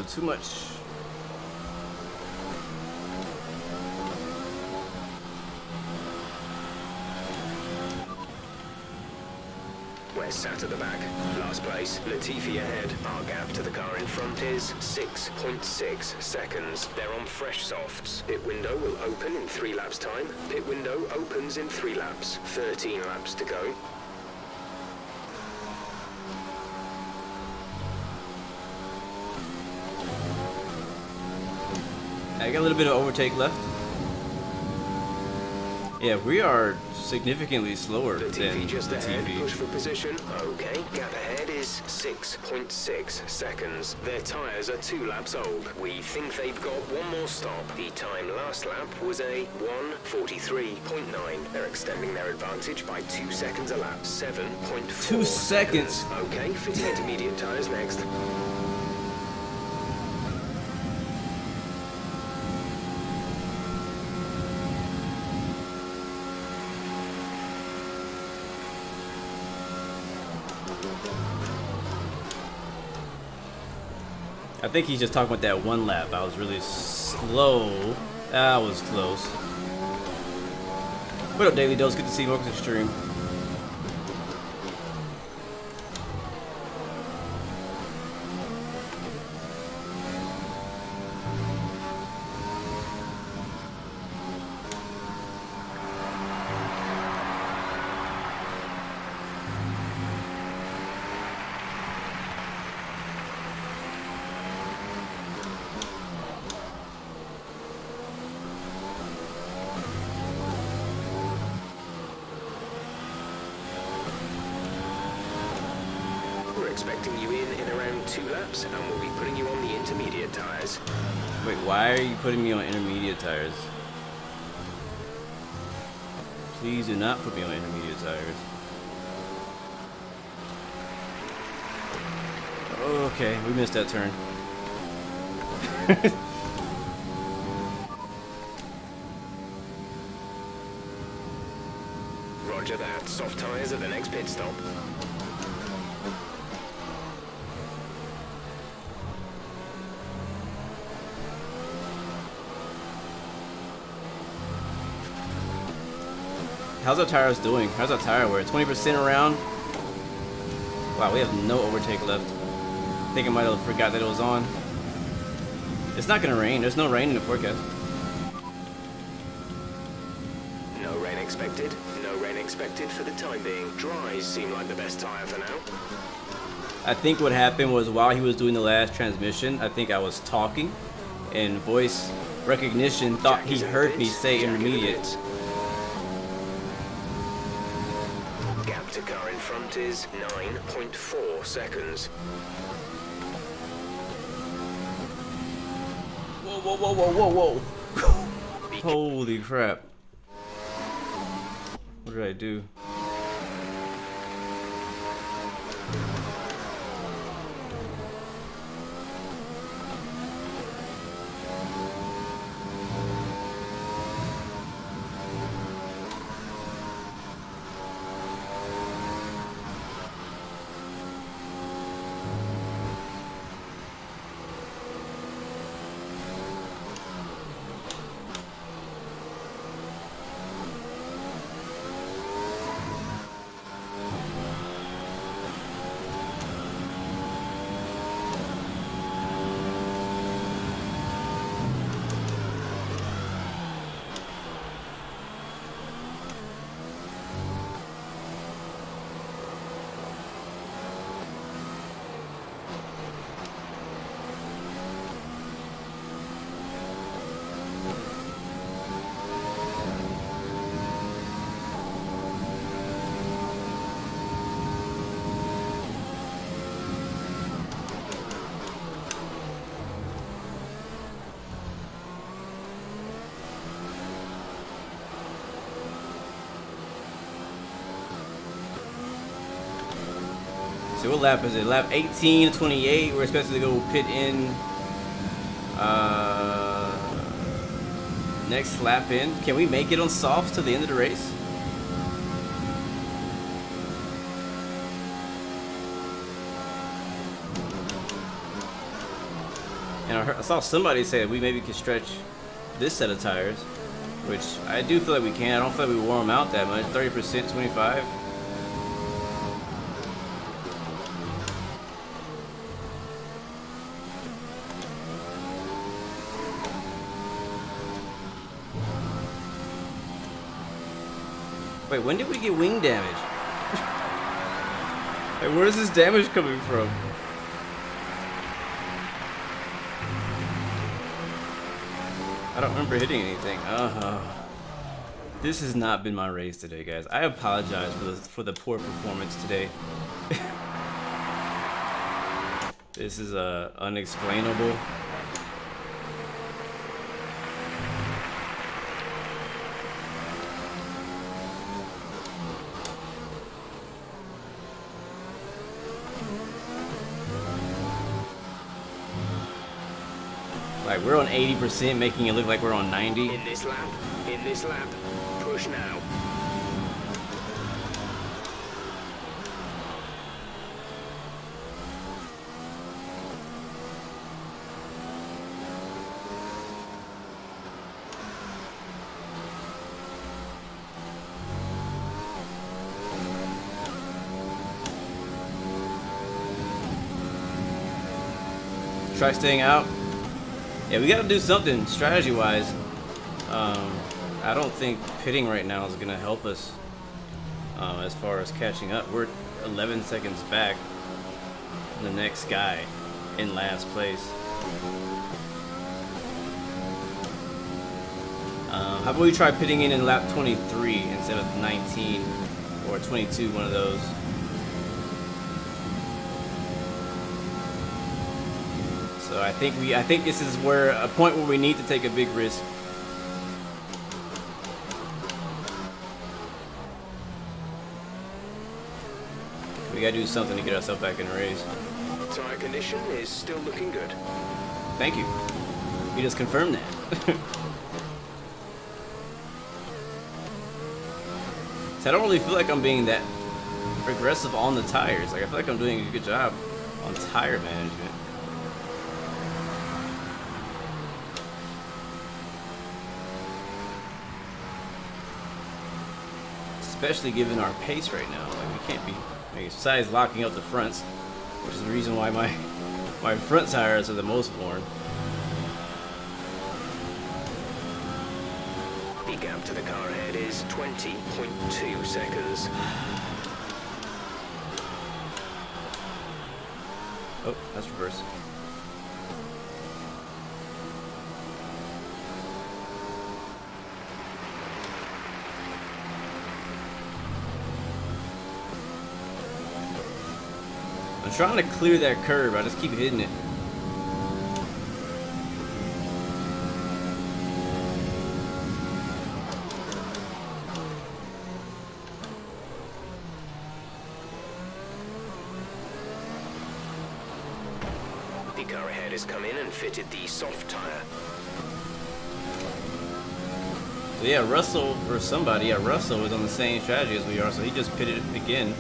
Too much. We're sat at the back. Last place, Latifi ahead. Our gap to the car in front is 6.6 seconds. They're on fresh softs. Pit window will open in 3 laps time. Pit window opens in 3 laps. 13 laps to go. I got a little bit of overtake left. Yeah, we are significantly slower than Latifi just ahead. Latifi. Push for position. Okay, gap ahead is 6.6 seconds. Their tyres are 2 laps old. We think they've got one more stop. The time last lap was a 1:43.9. They're extending their advantage by 2 seconds a lap. 7.4 2 seconds. Okay, fitting intermediate tyres next. I think he's just talking about that one lap. I was really slow. That was close. What up, Daily Dose? Good to see you. Welcome to the stream. Expecting you in around 2 laps, and we'll be putting you on the intermediate tyres. Wait, why are you putting me on intermediate tires? Please do not put me on intermediate tires. Okay, we missed that turn. Roger that. Soft tyres at the next pit stop. How's our tires doing? How's our tire wear? 20% around? Wow, we have no overtake left. I think I might have forgot that it was on. It's not gonna rain. There's no rain in the forecast. No rain expected. No rain expected for the time being. Dries seem like the best tire for now. I think what happened was while he was doing the last transmission, I think I was talking, and voice recognition thought he heard me say intermediate. Gap to car in front is 9.4 seconds. Whoa, whoa, whoa, whoa, whoa, whoa. Holy crap. What did I do? So what lap is it? Lap 18 to 28. We're expected to go pit in next lap in. Can we make it on softs to the end of the race? And I saw somebody say that we maybe could stretch this set of tires, which I do feel like we can. I don't feel like we wore them out that much. 30%, 25. Wait, when did we get wing damage? Like, where is this damage coming from? I don't remember hitting anything. This has not been my race today, guys. I apologize for the poor performance today. This is unexplainable. Like, we're on 80%, making it look like we're on 90. In this lap, push now. Try staying out. Yeah, we gotta do something strategy-wise. I don't think pitting right now is gonna help us as far as catching up. We're 11 seconds back from the next guy in last place. How about we try pitting in lap 23 instead of 19 or 22, one of those. So I think this is where a point where we need to take a big risk. We gotta do something to get ourselves back in the race. Tire condition is still looking good. Thank you. You just confirmed that. So I don't really feel like I'm being that aggressive on the tires. Like, I feel like I'm doing a good job on tire management. especially given our pace right now. Like, we can't be, I mean, besides locking up the fronts, which is the reason why my front tires are the most worn. The gap to the car ahead is 20.2 seconds. Oh, that's reverse. I'm trying to clear that curve, I just keep hitting it. The car ahead has come in and fitted the soft tire. So yeah, Russell, or somebody, yeah, Russell was on the same strategy as we are, so he just pitted it again.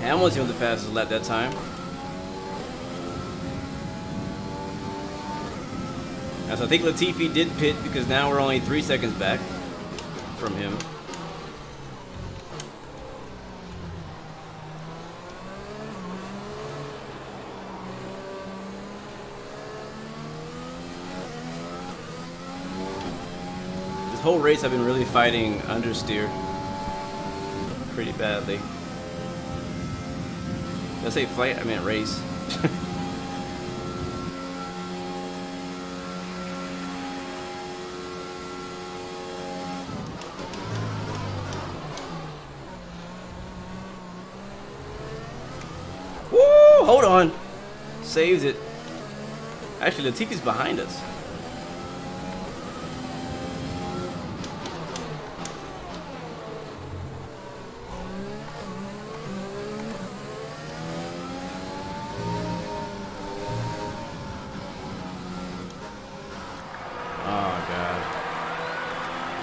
Hamilton was the fastest lap that time. And so I think Latifi did pit because now we're only 3 seconds back from him. This whole race I've been really fighting understeer pretty badly. Did I say flight? I meant race. Woo! Hold on. Saves it. Actually, Latifi's behind us.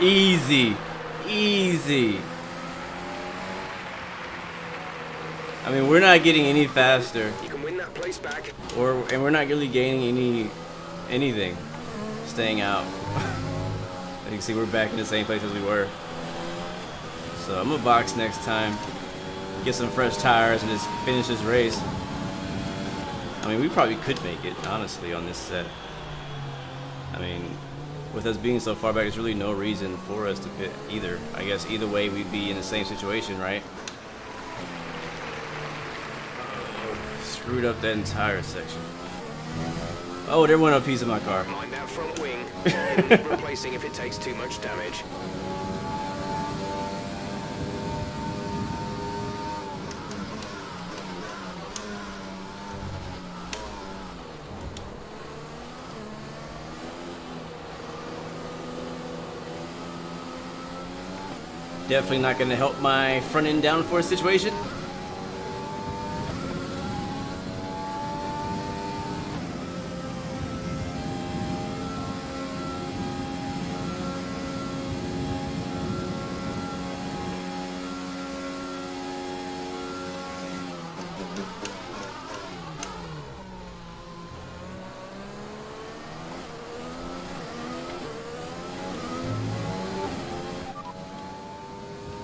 Easy, easy. I mean, we're not getting any faster. You can win that place back. And we're not really gaining anything. Staying out. As you can see, we're back in the same place as we were. So I'm gonna box next time, get some fresh tires, and just finish this race. I mean, we probably could make it, honestly, on this set. I mean, with us being so far back, there's really no reason for us to pit either. I guess either way, we'd be in the same situation, right? Screwed up that entire section. Oh, there went a piece of my car. Mind that front wing. Replacing if it takes too much damage. Definitely not going to help my front end downforce situation.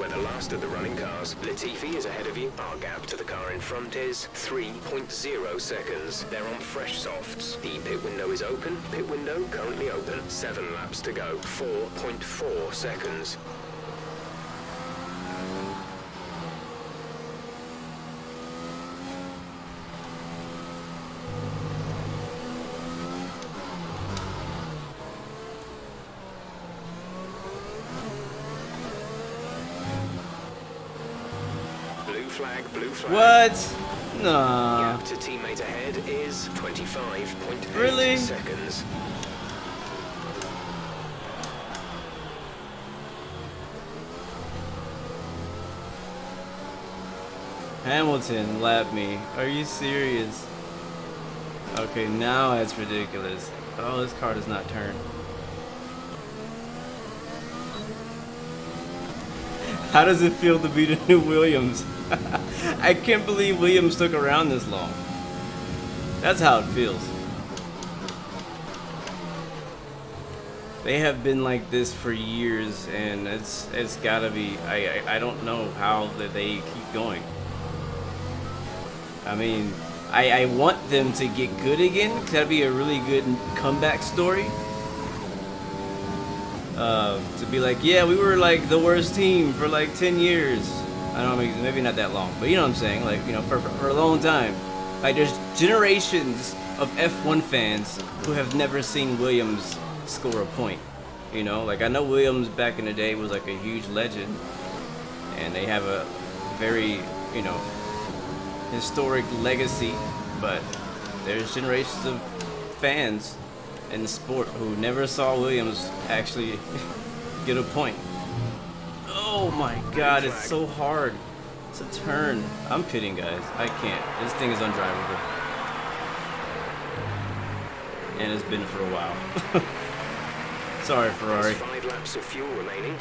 the last of the running cars. Latifi is ahead of you. Our gap to the car in front is 3.0 seconds. They're on fresh softs. The pit window is open. Pit window currently open. 7 laps to go. 4.4 seconds. Blue flag. What? Nah. Gap to teammate ahead is 25.8 Really? seconds. Hamilton lapped me. Are you serious? Okay, now it's ridiculous. Oh, this car does not turn. How does it feel to be the new Williams? I can't believe Williams stuck around this long. That's how it feels. They have been like this for years, and it's gotta be. I don't know how that they keep going. I mean, I want them to get good again, 'cause that'd be a really good comeback story. To be like, yeah, we were like the worst team for like 10 years. I don't know, maybe not that long, but you know what I'm saying? Like, you know, for a long time. Like, there's generations of F1 fans who have never seen Williams score a point. You know, like, I know Williams back in the day was like a huge legend, and they have a very, you know, historic legacy, but there's generations of fans in the sport who never saw Williams actually get a point. Oh my god, it's so hard to turn. I'm pitting, guys. I can't. This thing is undrivable. And it's been for a while. Sorry, Ferrari. There's 5 laps of fuel remaining.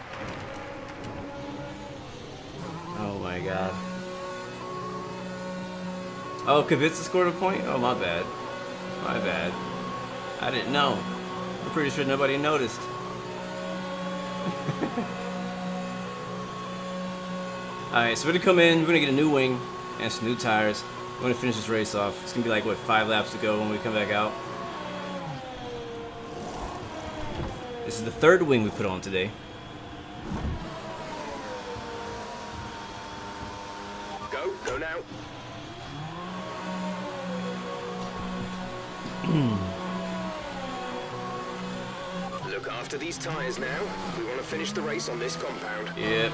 Oh my god. Oh, Kubica scored a point? Oh, my bad. My bad. I didn't know. I'm pretty sure nobody noticed. Alright, so we're gonna come in, we're gonna get a new wing and some new tires. We're gonna finish this race off. It's gonna be like, what, 5 laps to go when we come back out. This is the 3rd wing we put on today. Go now. Look after these tires now. We want to finish the race on this compound. Yep.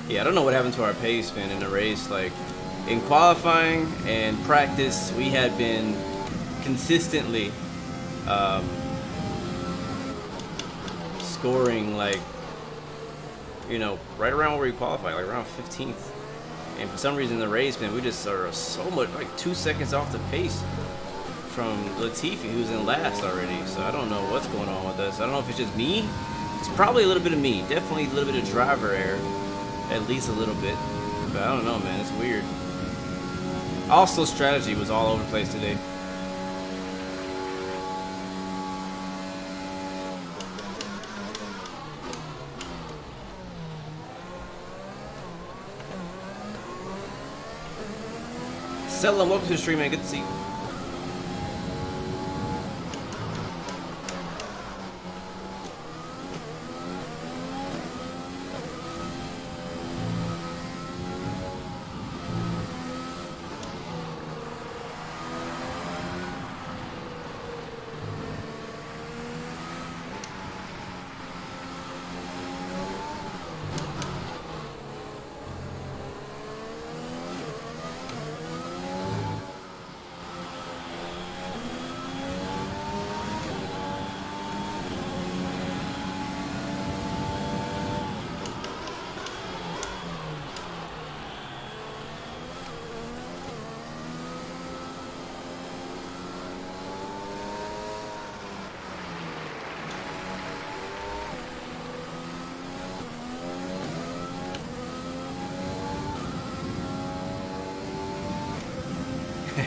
Yeah, I don't know what happened to our pace, man, in the race. Like, in qualifying and practice, we had been consistently scoring, like, you know, right around where we qualified, like around 15th. And for some reason in the race, man, we just are so much, like 2 seconds off the pace from Latifi, who's in last already. So I don't know what's going on with us. I don't know if it's just me. It's probably a little bit of me. Definitely a little bit of driver error. At least a little bit. But I don't know, man. It's weird. Also, strategy was all over the place today. Selim, welcome to the stream, man. Good to see you.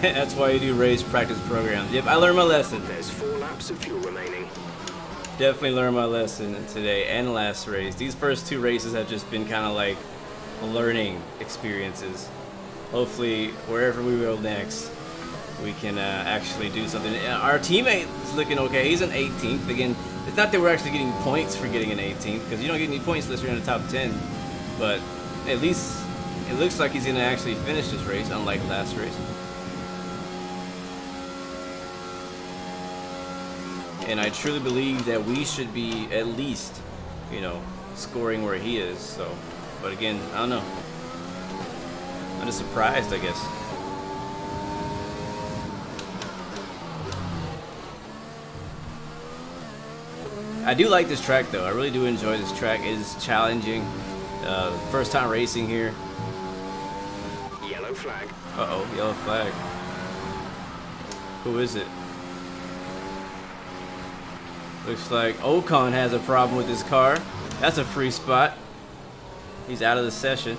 That's why you do race practice programs. Yep, I learned my lesson. There's 4 laps of fuel remaining. Definitely learned my lesson today and last race. These first 2 races have just been kind of like learning experiences. Hopefully, wherever we go next, we can actually do something. Our teammate is looking okay. He's an 18th. Again, it's not that we're actually getting points for getting an 18th, because you don't get any points unless you're in the top 10. But at least it looks like he's going to actually finish this race, unlike last race. And I truly believe that we should be at least, you know, scoring where he is. So, but again, I don't know. I'm just surprised, I guess. I do like this track, though. I really do enjoy this track. It is challenging. First time racing here. Yellow flag. Uh-oh, yellow flag. Who is it? Looks like Ocon has a problem with his car. That's a free spot. He's out of the session.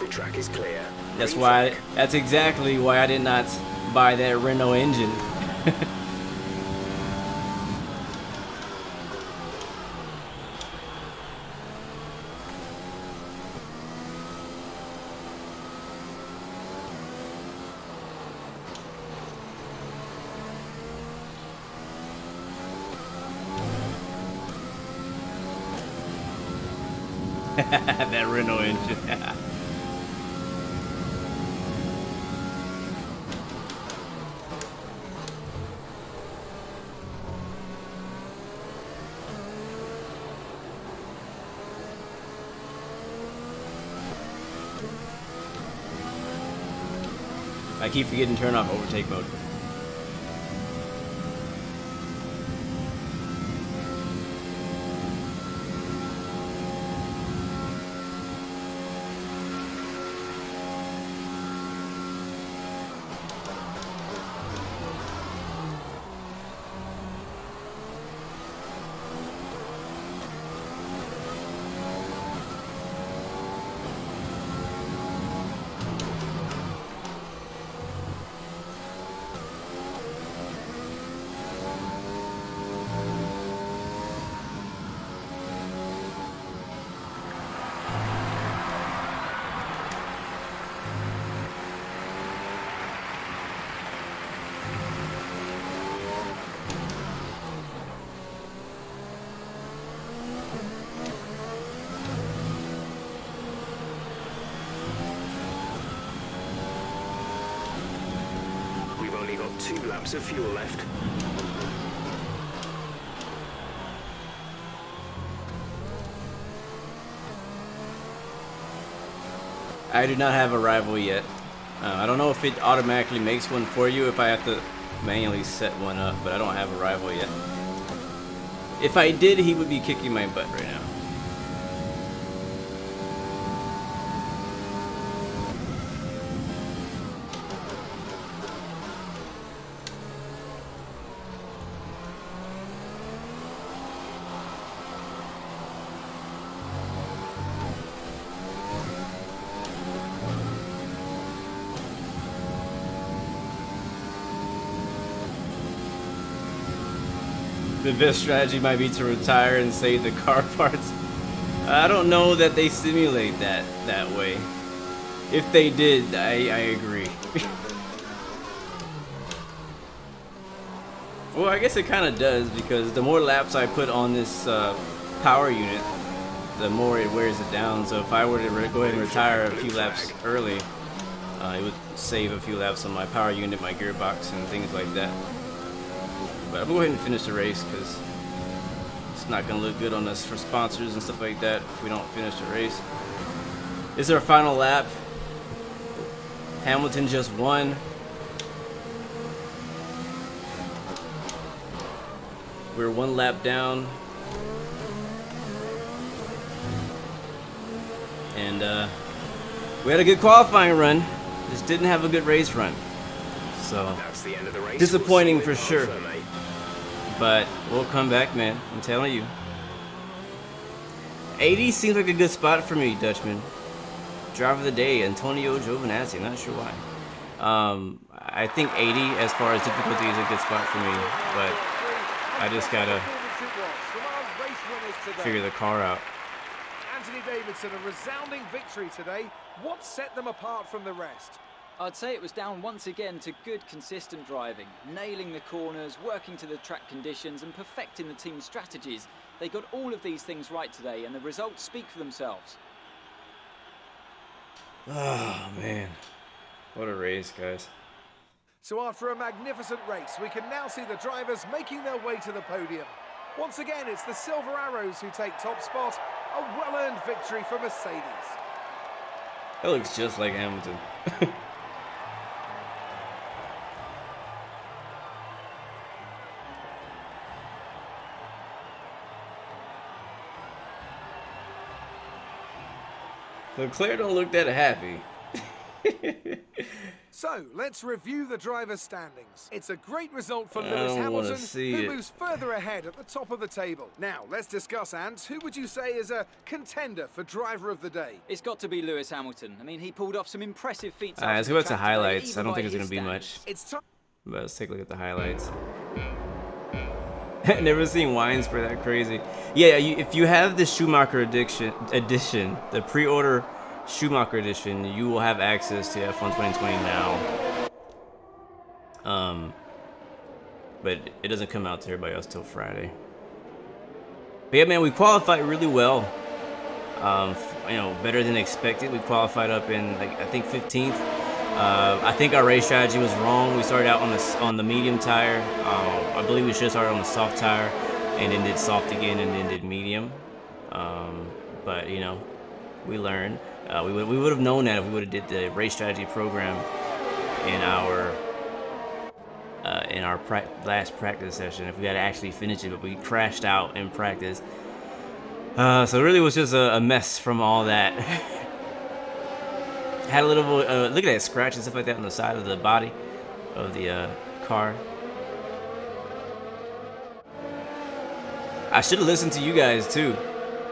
The track is clear. That's why. That's exactly why I did not buy that Renault engine. That Renault engine. I keep forgetting to turn off overtake mode. We've only got 2 laps of fuel left. I do not have a rival yet. I don't know if it automatically makes one for you if I have to manually set one up, but I don't have a rival yet. If I did, he would be kicking my butt right now. The best strategy might be to retire and save the car parts. I don't know that they simulate that way. If they did, I agree. Well, I guess it kind of does, because the more laps I put on this power unit, the more it wears it down. So if I were to go ahead and retire a few laps early, it would save a few laps on my power unit, my gearbox, and things like that. But I'm going to go ahead and finish the race, because it's not going to look good on us for sponsors and stuff like that if we don't finish the race. This is our final lap. Hamilton just won. We're 1 lap down. And we had a good qualifying run. Just didn't have a good race run. So, That's the end of the race. disappointing for We'll see you sure. in Alpha, mate. But we'll come back, man. I'm telling you. 80 seems like a good spot for me, Dutchman. driver of the day, Antonio Giovinazzi. I'm not sure why. I think 80 as far as difficulty is a good spot for me, but I just gotta figure the car out. Anthony Davidson, a resounding victory today. What set them apart from the rest? I'd say it was down once again to good, consistent driving, nailing the corners, working to the track conditions, and perfecting the team's strategies. They got all of these things right today, and the results speak for themselves. Oh, man. What a race, guys. So after a magnificent race, we can now see the drivers making their way to the podium. Once again, it's the Silver Arrows who take top spot. A well-earned victory for Mercedes. That looks just like Hamilton. Leclerc don't look that happy. So, let's review the driver's standings. It's a great result for I Lewis don't wanna Hamilton, see who it. moves further ahead at the top of the table. Now, let's discuss, Ant. Who would you say is a contender for driver of the day? It's got to be Lewis Hamilton. I mean, he pulled off some impressive feats. Alright, let's out go on back the to track today, highlights. I even don't by think it's his gonna be standards. much. It's time. But let's take a look at the highlights. Never seen wine spray that crazy. Yeah, if you have the Schumacher edition, the pre-order Schumacher edition, you will have access to F1 2020 now. But it doesn't come out to everybody else till Friday. But yeah, man, we qualified really well. You know, better than expected. We qualified up in, like, I think 15th. I think our race strategy was wrong. We started out on the medium tire. I believe we should have started on the soft tire, and then did soft again, and then did medium. But you know, we learned. We would have known that if we would have did the race strategy program in our last practice session. If we had to actually finish it, but we crashed out in practice. So it really was just a mess from all that. Had a little look at that scratch and stuff like that on the side of the body of the car. I should have listened to you guys too,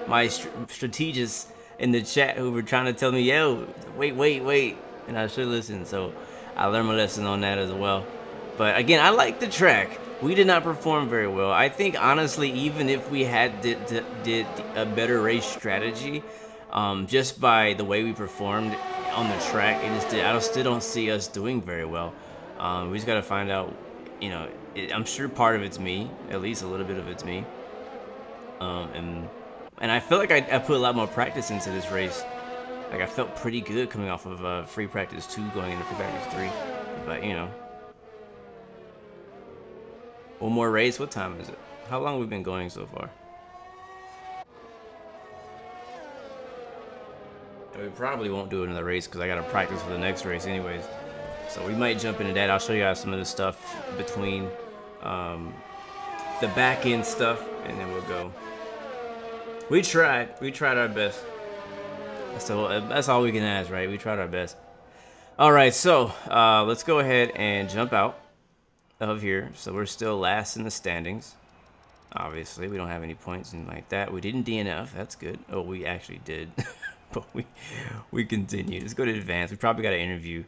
my strategists in the chat who were trying to tell me, yo, wait, and I should have listened. So I learned my lesson on that as well. But again, I like the track. We did not perform very well. I think honestly, even if we had did a better race strategy, just by the way we performed on the track, I still don't see us doing very well. We just got to find out. You know, I'm sure part of it's me, at least a little bit of it's me. And I feel like I put a lot more practice into this race. Like I felt pretty good coming off of free practice 2 going into free practice 3. But you know, one more race. What time is it? How long have we been going so far? We probably won't do another race because I got to practice for the next race anyways. So we might jump into that. I'll show you guys some of the stuff between the back end stuff, and then we'll go. We tried our best. So that's all we can ask, right? We tried our best. All right, so let's go ahead and jump out of here. So we're still last in the standings. Obviously, we don't have any points and like that. We didn't DNF. That's good. Oh, we actually did. But we continue. Let's go to advanced. We probably got an interview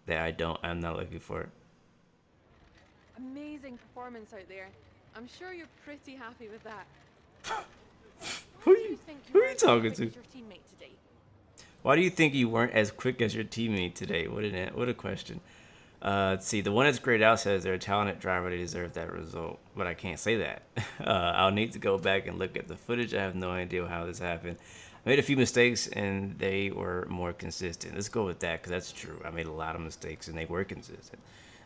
that I'm not looking for it. Amazing performance out there. I'm sure you're pretty happy with that. Who are you talking to? Your teammate today? Why do you think you weren't as quick as your teammate today? What a question. Let's see. The one that's grayed out says they're a talented driver. They deserve that result. But I can't say that. I'll need to go back and look at the footage. I have no idea how this happened. I made a few mistakes and they were more consistent. Let's go with that because that's true. I made a lot of mistakes and they were consistent.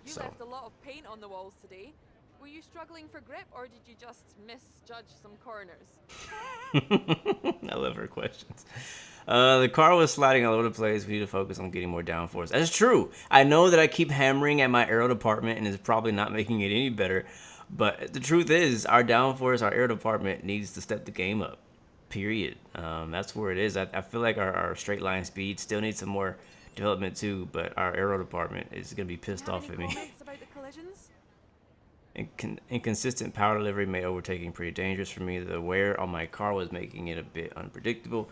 You left a lot of paint on the walls today. Were you struggling for grip or did you just misjudge some corners? I love her questions. The car was sliding all over the place. We need to focus on getting more downforce. That's true. I know that I keep hammering at my aero department and it's probably not making it any better. But the truth is our downforce, our aero department needs to step the game up. Period. That's where it is. I feel like our straight line speed still needs some more development too, but our aero department is going to be pissed off at me. About the collisions? Inconsistent power delivery made overtaking pretty dangerous for me. The wear on my car was making it a bit unpredictable.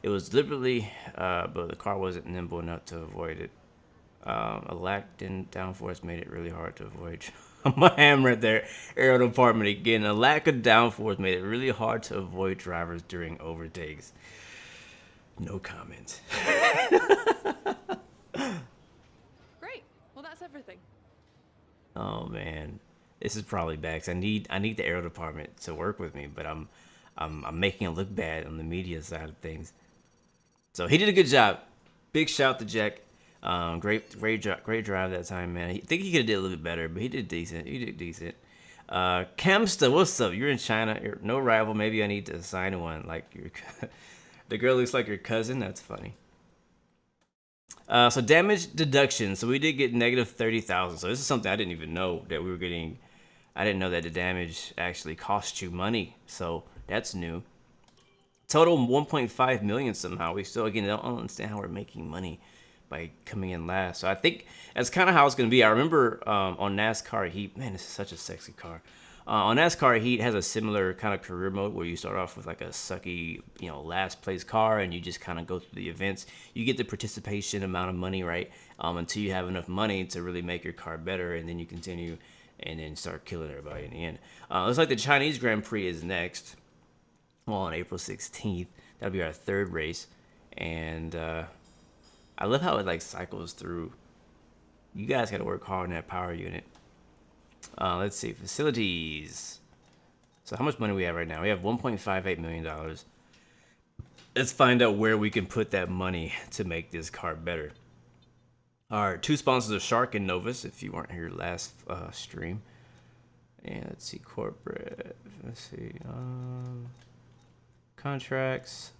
It was deliberately, but the car wasn't nimble enough to avoid it. A lack in downforce made it really hard to avoid. My hammer right there, aero department again. A lack of downforce made it really hard to avoid drivers during overtakes. No comment. Great. Well, that's everything. Oh man, this is probably bad. 'Cause I need the aero department to work with me, but I'm making it look bad on the media side of things. So he did a good job. Big shout to Jack. Great drive that time, man. I think he could have did a little bit better, but he did decent. Camsta, what's up? You're in China. You're no rival. Maybe I need to assign one. Like your, the girl looks like your cousin. That's funny. So damage deduction. So we did get negative 30,000. So this is something I didn't even know that we were getting. I didn't know that the damage actually cost you money. So that's new. Total 1.5 million somehow. We still, again, don't understand how we're making money by coming in last. So I think that's kind of how it's going to be. I remember on NASCAR Heat, man, this is such a sexy car. On NASCAR Heat has a similar kind of career mode where you start off with like a sucky, last place car, and you just kind of go through the events. You get the participation amount of money, right? Until you have enough money to really make your car better, and then you continue and then start killing everybody in the end. Looks like the Chinese Grand Prix is next. Well, on April 16th. That'll be our third race. And I love how it like cycles through. You guys got to work hard on that power unit. Let's see, facilities. So how much money we have right now? We have $1.58 million. Let's find out where we can put that money to make this car better. Our two sponsors are Shark and Novus, if you weren't here last stream. And let's see, corporate. Let's see, contracts,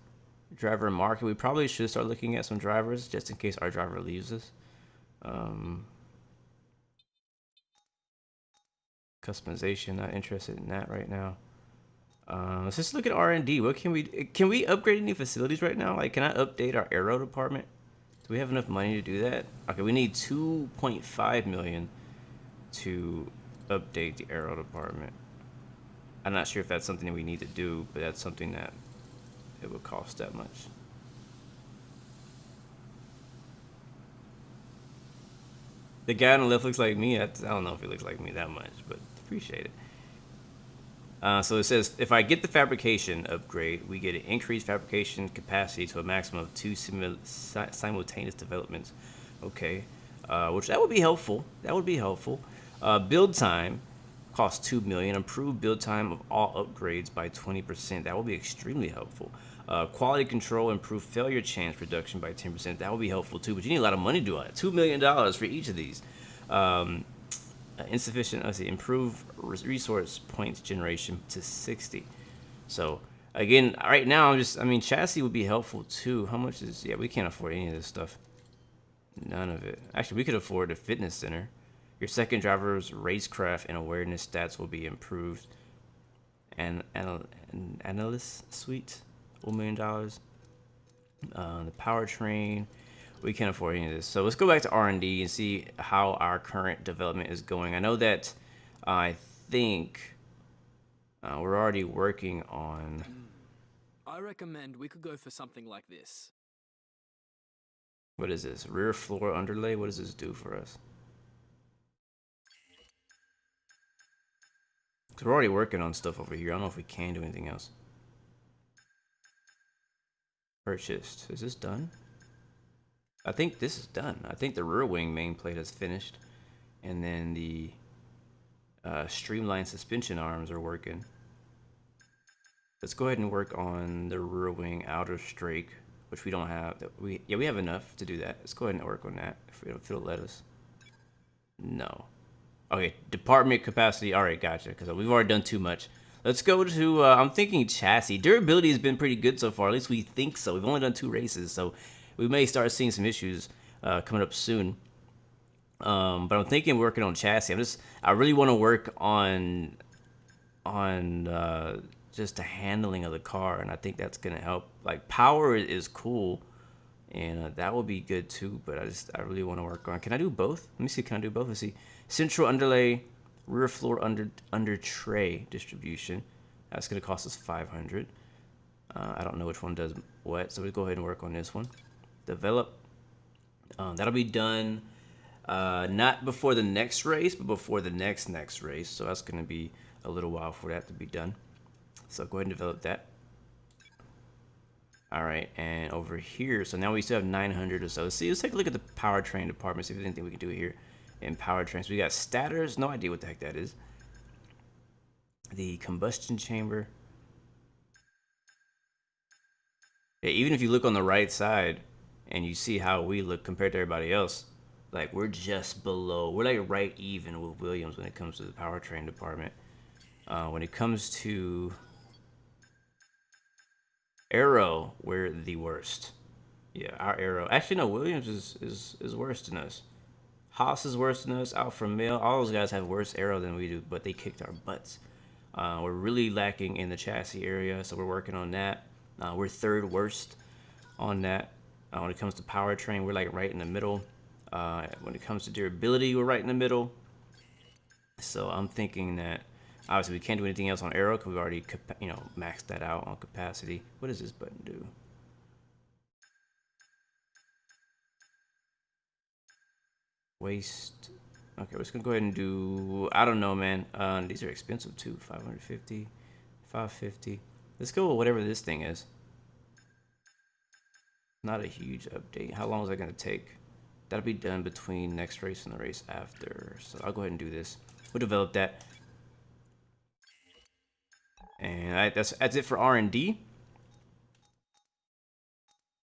driver market. We probably should start looking at some drivers just in case our driver leaves us. Customization, not interested in that right now. Let's just look at R&D. What can we upgrade any facilities right now? Like, can I update our aero department? Do we have enough money to do that? Okay, we need 2.5 million to update the aero department. I'm not sure if that's something that we need to do, but that's something that it would cost that much. The guy on the left looks like me. I don't know if he looks like me that much, but appreciate it. So it says, if I get the fabrication upgrade, we get an increased fabrication capacity to a maximum of 2 simultaneous developments. Okay, which that would be helpful. That would be helpful. Build time costs 2 million. Improve build time of all upgrades by 20%. That will be extremely helpful. Quality control, improve failure chance reduction by 10%. That will be helpful too, but you need a lot of money to do it. $2 million for each of these. Insufficient, let's see, improve resource points generation to 60. So again, right now, chassis would be helpful too. How much is, yeah, we can't afford any of this stuff. None of it. Actually, we could afford a fitness center. Your second driver's racecraft and awareness stats will be improved. And analyst suite, $1 million. The powertrain, we can't afford any of this. So let's go back to R&D and see how our current development is going. I know that I think we're already working on. I recommend we could go for something like this. What is this? Rear floor underlay? What does this do for us? So we're already working on stuff over here. I don't know if we can do anything else. Purchased. Is this done? I think this is done. I think the rear wing main plate is finished. And then the streamlined suspension arms are working. Let's go ahead and work on the rear wing outer strake, which we don't have. We have enough to do that. Let's go ahead and work on that if it'll let us. No. Okay, department capacity. All right, gotcha. Because we've already done too much. Let's go to, I'm thinking chassis. Durability has been pretty good so far. At least we think so. We've only done 2 races, so we may start seeing some issues coming up soon. But I'm thinking working on chassis. I really want to work on just the handling of the car, and I think that's gonna help. Like, power is cool, and that will be good too. But I really want to work on. Can I do both? Let me see. Can I do both? Let's see. Central underlay, rear floor under tray distribution. That's gonna cost us 500. I don't know which one does what, so we'll go ahead and work on this one. Develop. That'll be done not before the next race, but before the next race. So that's going to be a little while for that to be done. So go ahead and develop that. All right, and over here, so now we still have 900 or so. Let's take a look at the powertrain department, see if there's anything we can do here in powertrain. So we got stators, no idea what the heck that is. The combustion chamber. Yeah, even if you look on the right side and you see how we look compared to everybody else, like we're just below, we're like right even with Williams when it comes to the powertrain department. When it comes to aero, we're the worst. Yeah, our aero. Actually, no, Williams is worse than us. Haas is worse than us. Alfa Romeo, all those guys have worse aero than we do, but they kicked our butts. We're really lacking in the chassis area, so we're working on that. We're third worst on that. When it comes to powertrain, we're like right in the middle. When it comes to durability, we're right in the middle. So I'm thinking that obviously we can't do anything else on aero because we've already maxed that out on capacity. What does this button do? Waste. Okay, we're just gonna go ahead and do, I don't know, man. These are expensive too. 550, 550. Let's go with whatever this thing is. Not a huge update. How long is that gonna take? That'll be done between next race and the race after. So I'll go ahead and do this. We'll develop that. And that's it for R&D.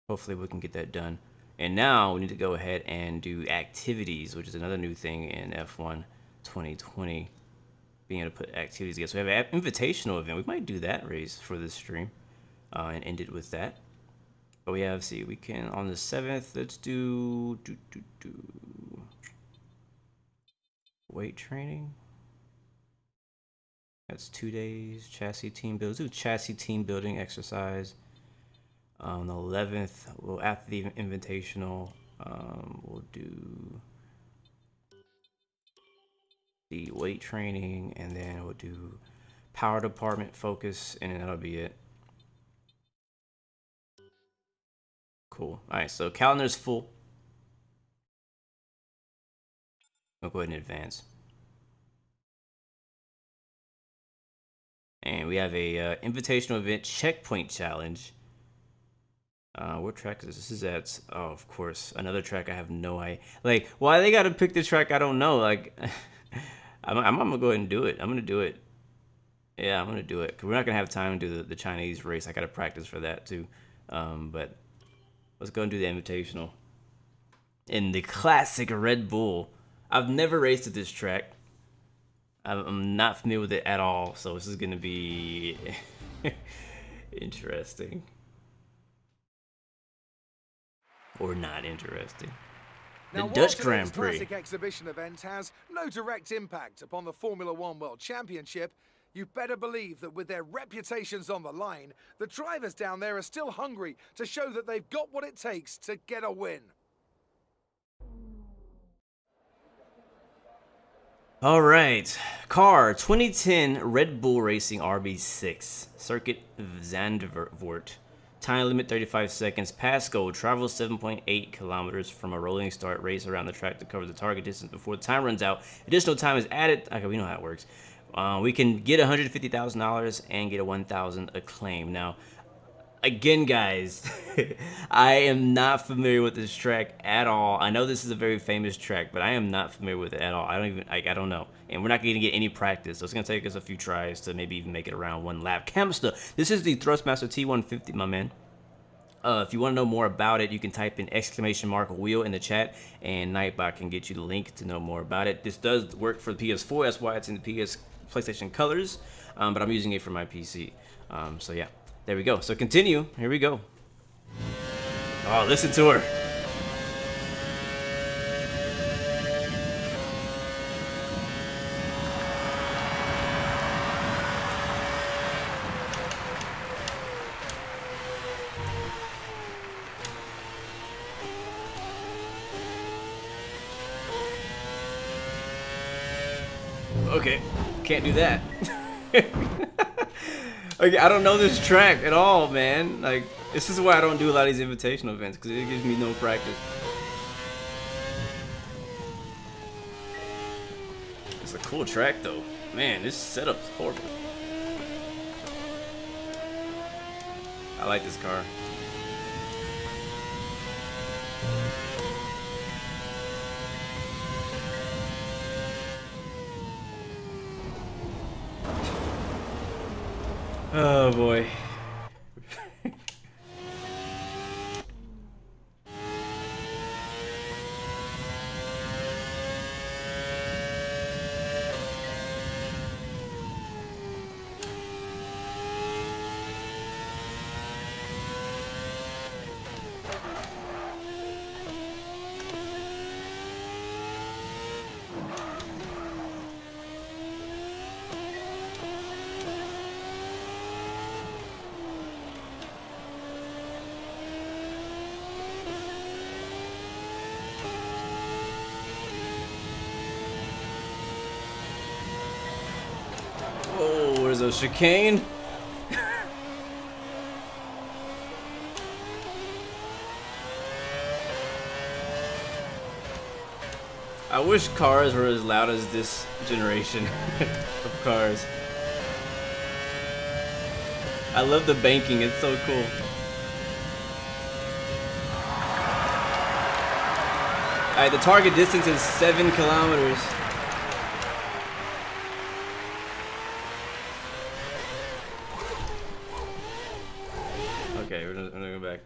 Hopefully we can get that done. And now we need to go ahead and do activities, which is another new thing in F1 2020. Being able to put activities together. So we have an invitational event. We might do that race for this stream and end it with that. But we have, see, we can on the 7th, let's do weight training. That's 2 days. Chassis team build. Let's do chassis team building exercise. On the 11th, we'll after the invitational, we'll do the weight training, and then we'll do power department focus, and then that'll be it. Cool. All right, so calendar's full. I'll go ahead and advance. And we have a invitational event checkpoint challenge. What track is this? This is at, oh, of course, another track I have no idea. Like, why they gotta pick the track I don't know? Like, I'm gonna go ahead and do it. I'm gonna do it. Yeah, I'm gonna do it. Cause we're not gonna have time to do the Chinese race. I gotta practice for that too. But let's go and do the invitational. In the classic Red Bull. I've never raced at this track. I'm not familiar with it at all, so this is gonna be interesting. Or not interesting. Now, The Dutch while Grand today's Prix. classic exhibition event has no direct impact upon the Formula One World Championship, you better believe that with their reputations on the line, the drivers down there are still hungry to show that they've got what it takes to get a win. All right, car 2010 Red Bull Racing RB6, circuit Zandvoort. Time limit 35 seconds. Pass go. Travel 7.8 kilometers from a rolling start. Race around the track to cover the target distance before the time runs out. Additional time is added. Okay, we know how it works. We can get $150,000 and get a 1,000 acclaim. Now, again, guys, I am not familiar with this track at all. I know this is a very famous track, but I am not familiar with it at all. I don't know. And we're not going to get any practice, so it's going to take us a few tries to maybe even make it around one lap. Camster, this is the Thrustmaster T150, my man. If you want to know more about it, you can type in !wheel in the chat, and Nightbot can get you the link to know more about it. This does work for the PS4, that's why it's in the PlayStation colors, but I'm using it for my PC. So yeah, there we go. So continue, here we go. Oh, listen to her. Okay, can't do that. Like, I don't know this track at all, man. Like, this is why I don't do a lot of these invitational events, because it gives me no practice. It's a cool track, though. Man, this setup's horrible. I like this car. Oh boy. Oh, where's a chicane? I wish cars were as loud as this generation of cars. I love the banking, it's so cool. Alright, the target distance is 7 kilometers. Okay, we're gonna go back.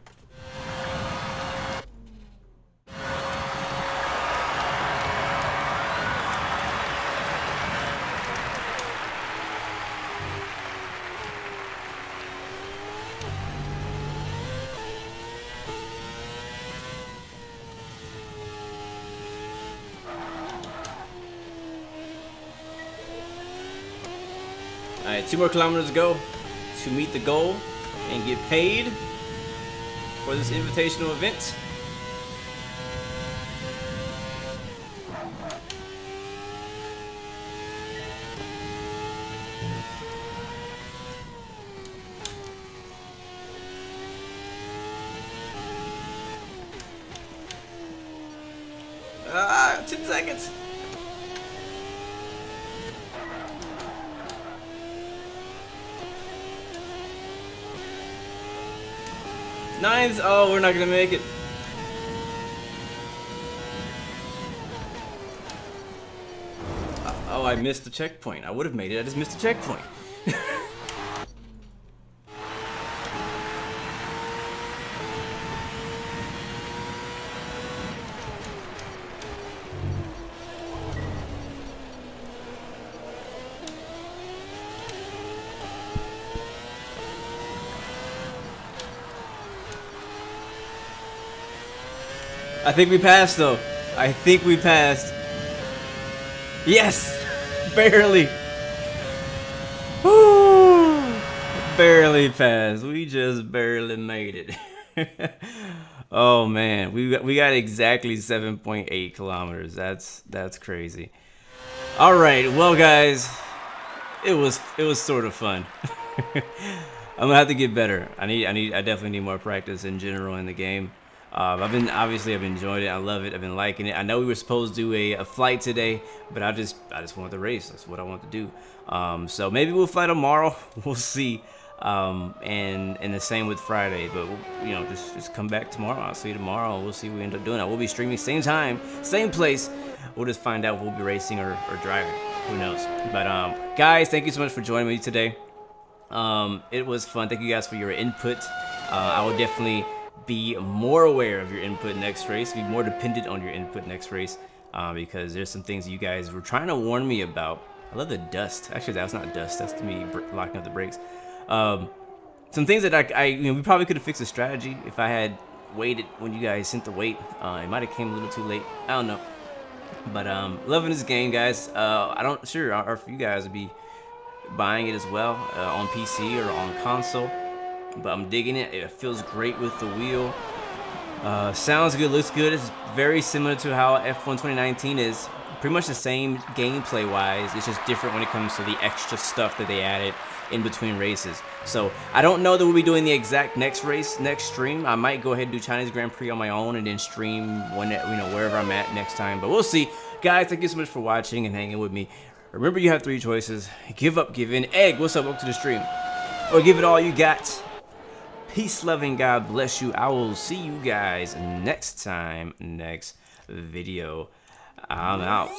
Alright, 2 more kilometers to go to meet the goal and get paid for this invitational event. Ah, 10 seconds. Nines. Oh, we're not gonna make it. Oh, I missed the checkpoint. I would have made it. I just missed the checkpoint. I think we passed, though. I think we passed. Yes! Barely. Woo! Barely passed. We just barely made it. Oh man, we got exactly 7.8 kilometers. That's crazy. All right, well guys, it was sort of fun. I'm gonna have to get better. I definitely need more practice in general in the game. I've enjoyed it. I love it. I've been liking it. I know we were supposed to do a flight today, but I just wanted to race. That's what I want to do. So maybe we'll fly tomorrow. We'll see. And the same with Friday. But you know, just come back tomorrow. I'll see you tomorrow. We'll see what we end up doing. I will be streaming same time, same place. We'll just find out if we'll be racing or driving. Who knows? But guys, thank you so much for joining me today. It was fun. Thank you guys for your input. I will definitely be more aware of your input next race, be more dependent on your input next race, because there's some things you guys were trying to warn me about. I love the dust. Actually, that's not dust. That's me locking up the brakes. Some things that we probably could have fixed the strategy if I had waited when you guys sent the weight. It might have came a little too late. I don't know. But loving this game, guys. I don't sure if you guys would be buying it as well on PC or on console. But I'm digging it. It feels great with the wheel. Sounds good, looks good. It's very similar to how F1 2019 is. Pretty much the same gameplay wise. It's just different when it comes to the extra stuff that they added. in between races. So I don't know that we'll be doing the exact next race, next stream. I might go ahead and do Chinese Grand Prix on my own and then stream when, wherever I'm at next time. But we'll see. Guys, thank you so much for watching and hanging with me. Remember, you have 3 choices. Give up, give in. Egg, what's up? Welcome to the stream. Or give it all you got. Peace, loving, God bless you. I will see you guys next time, next video. I'm out.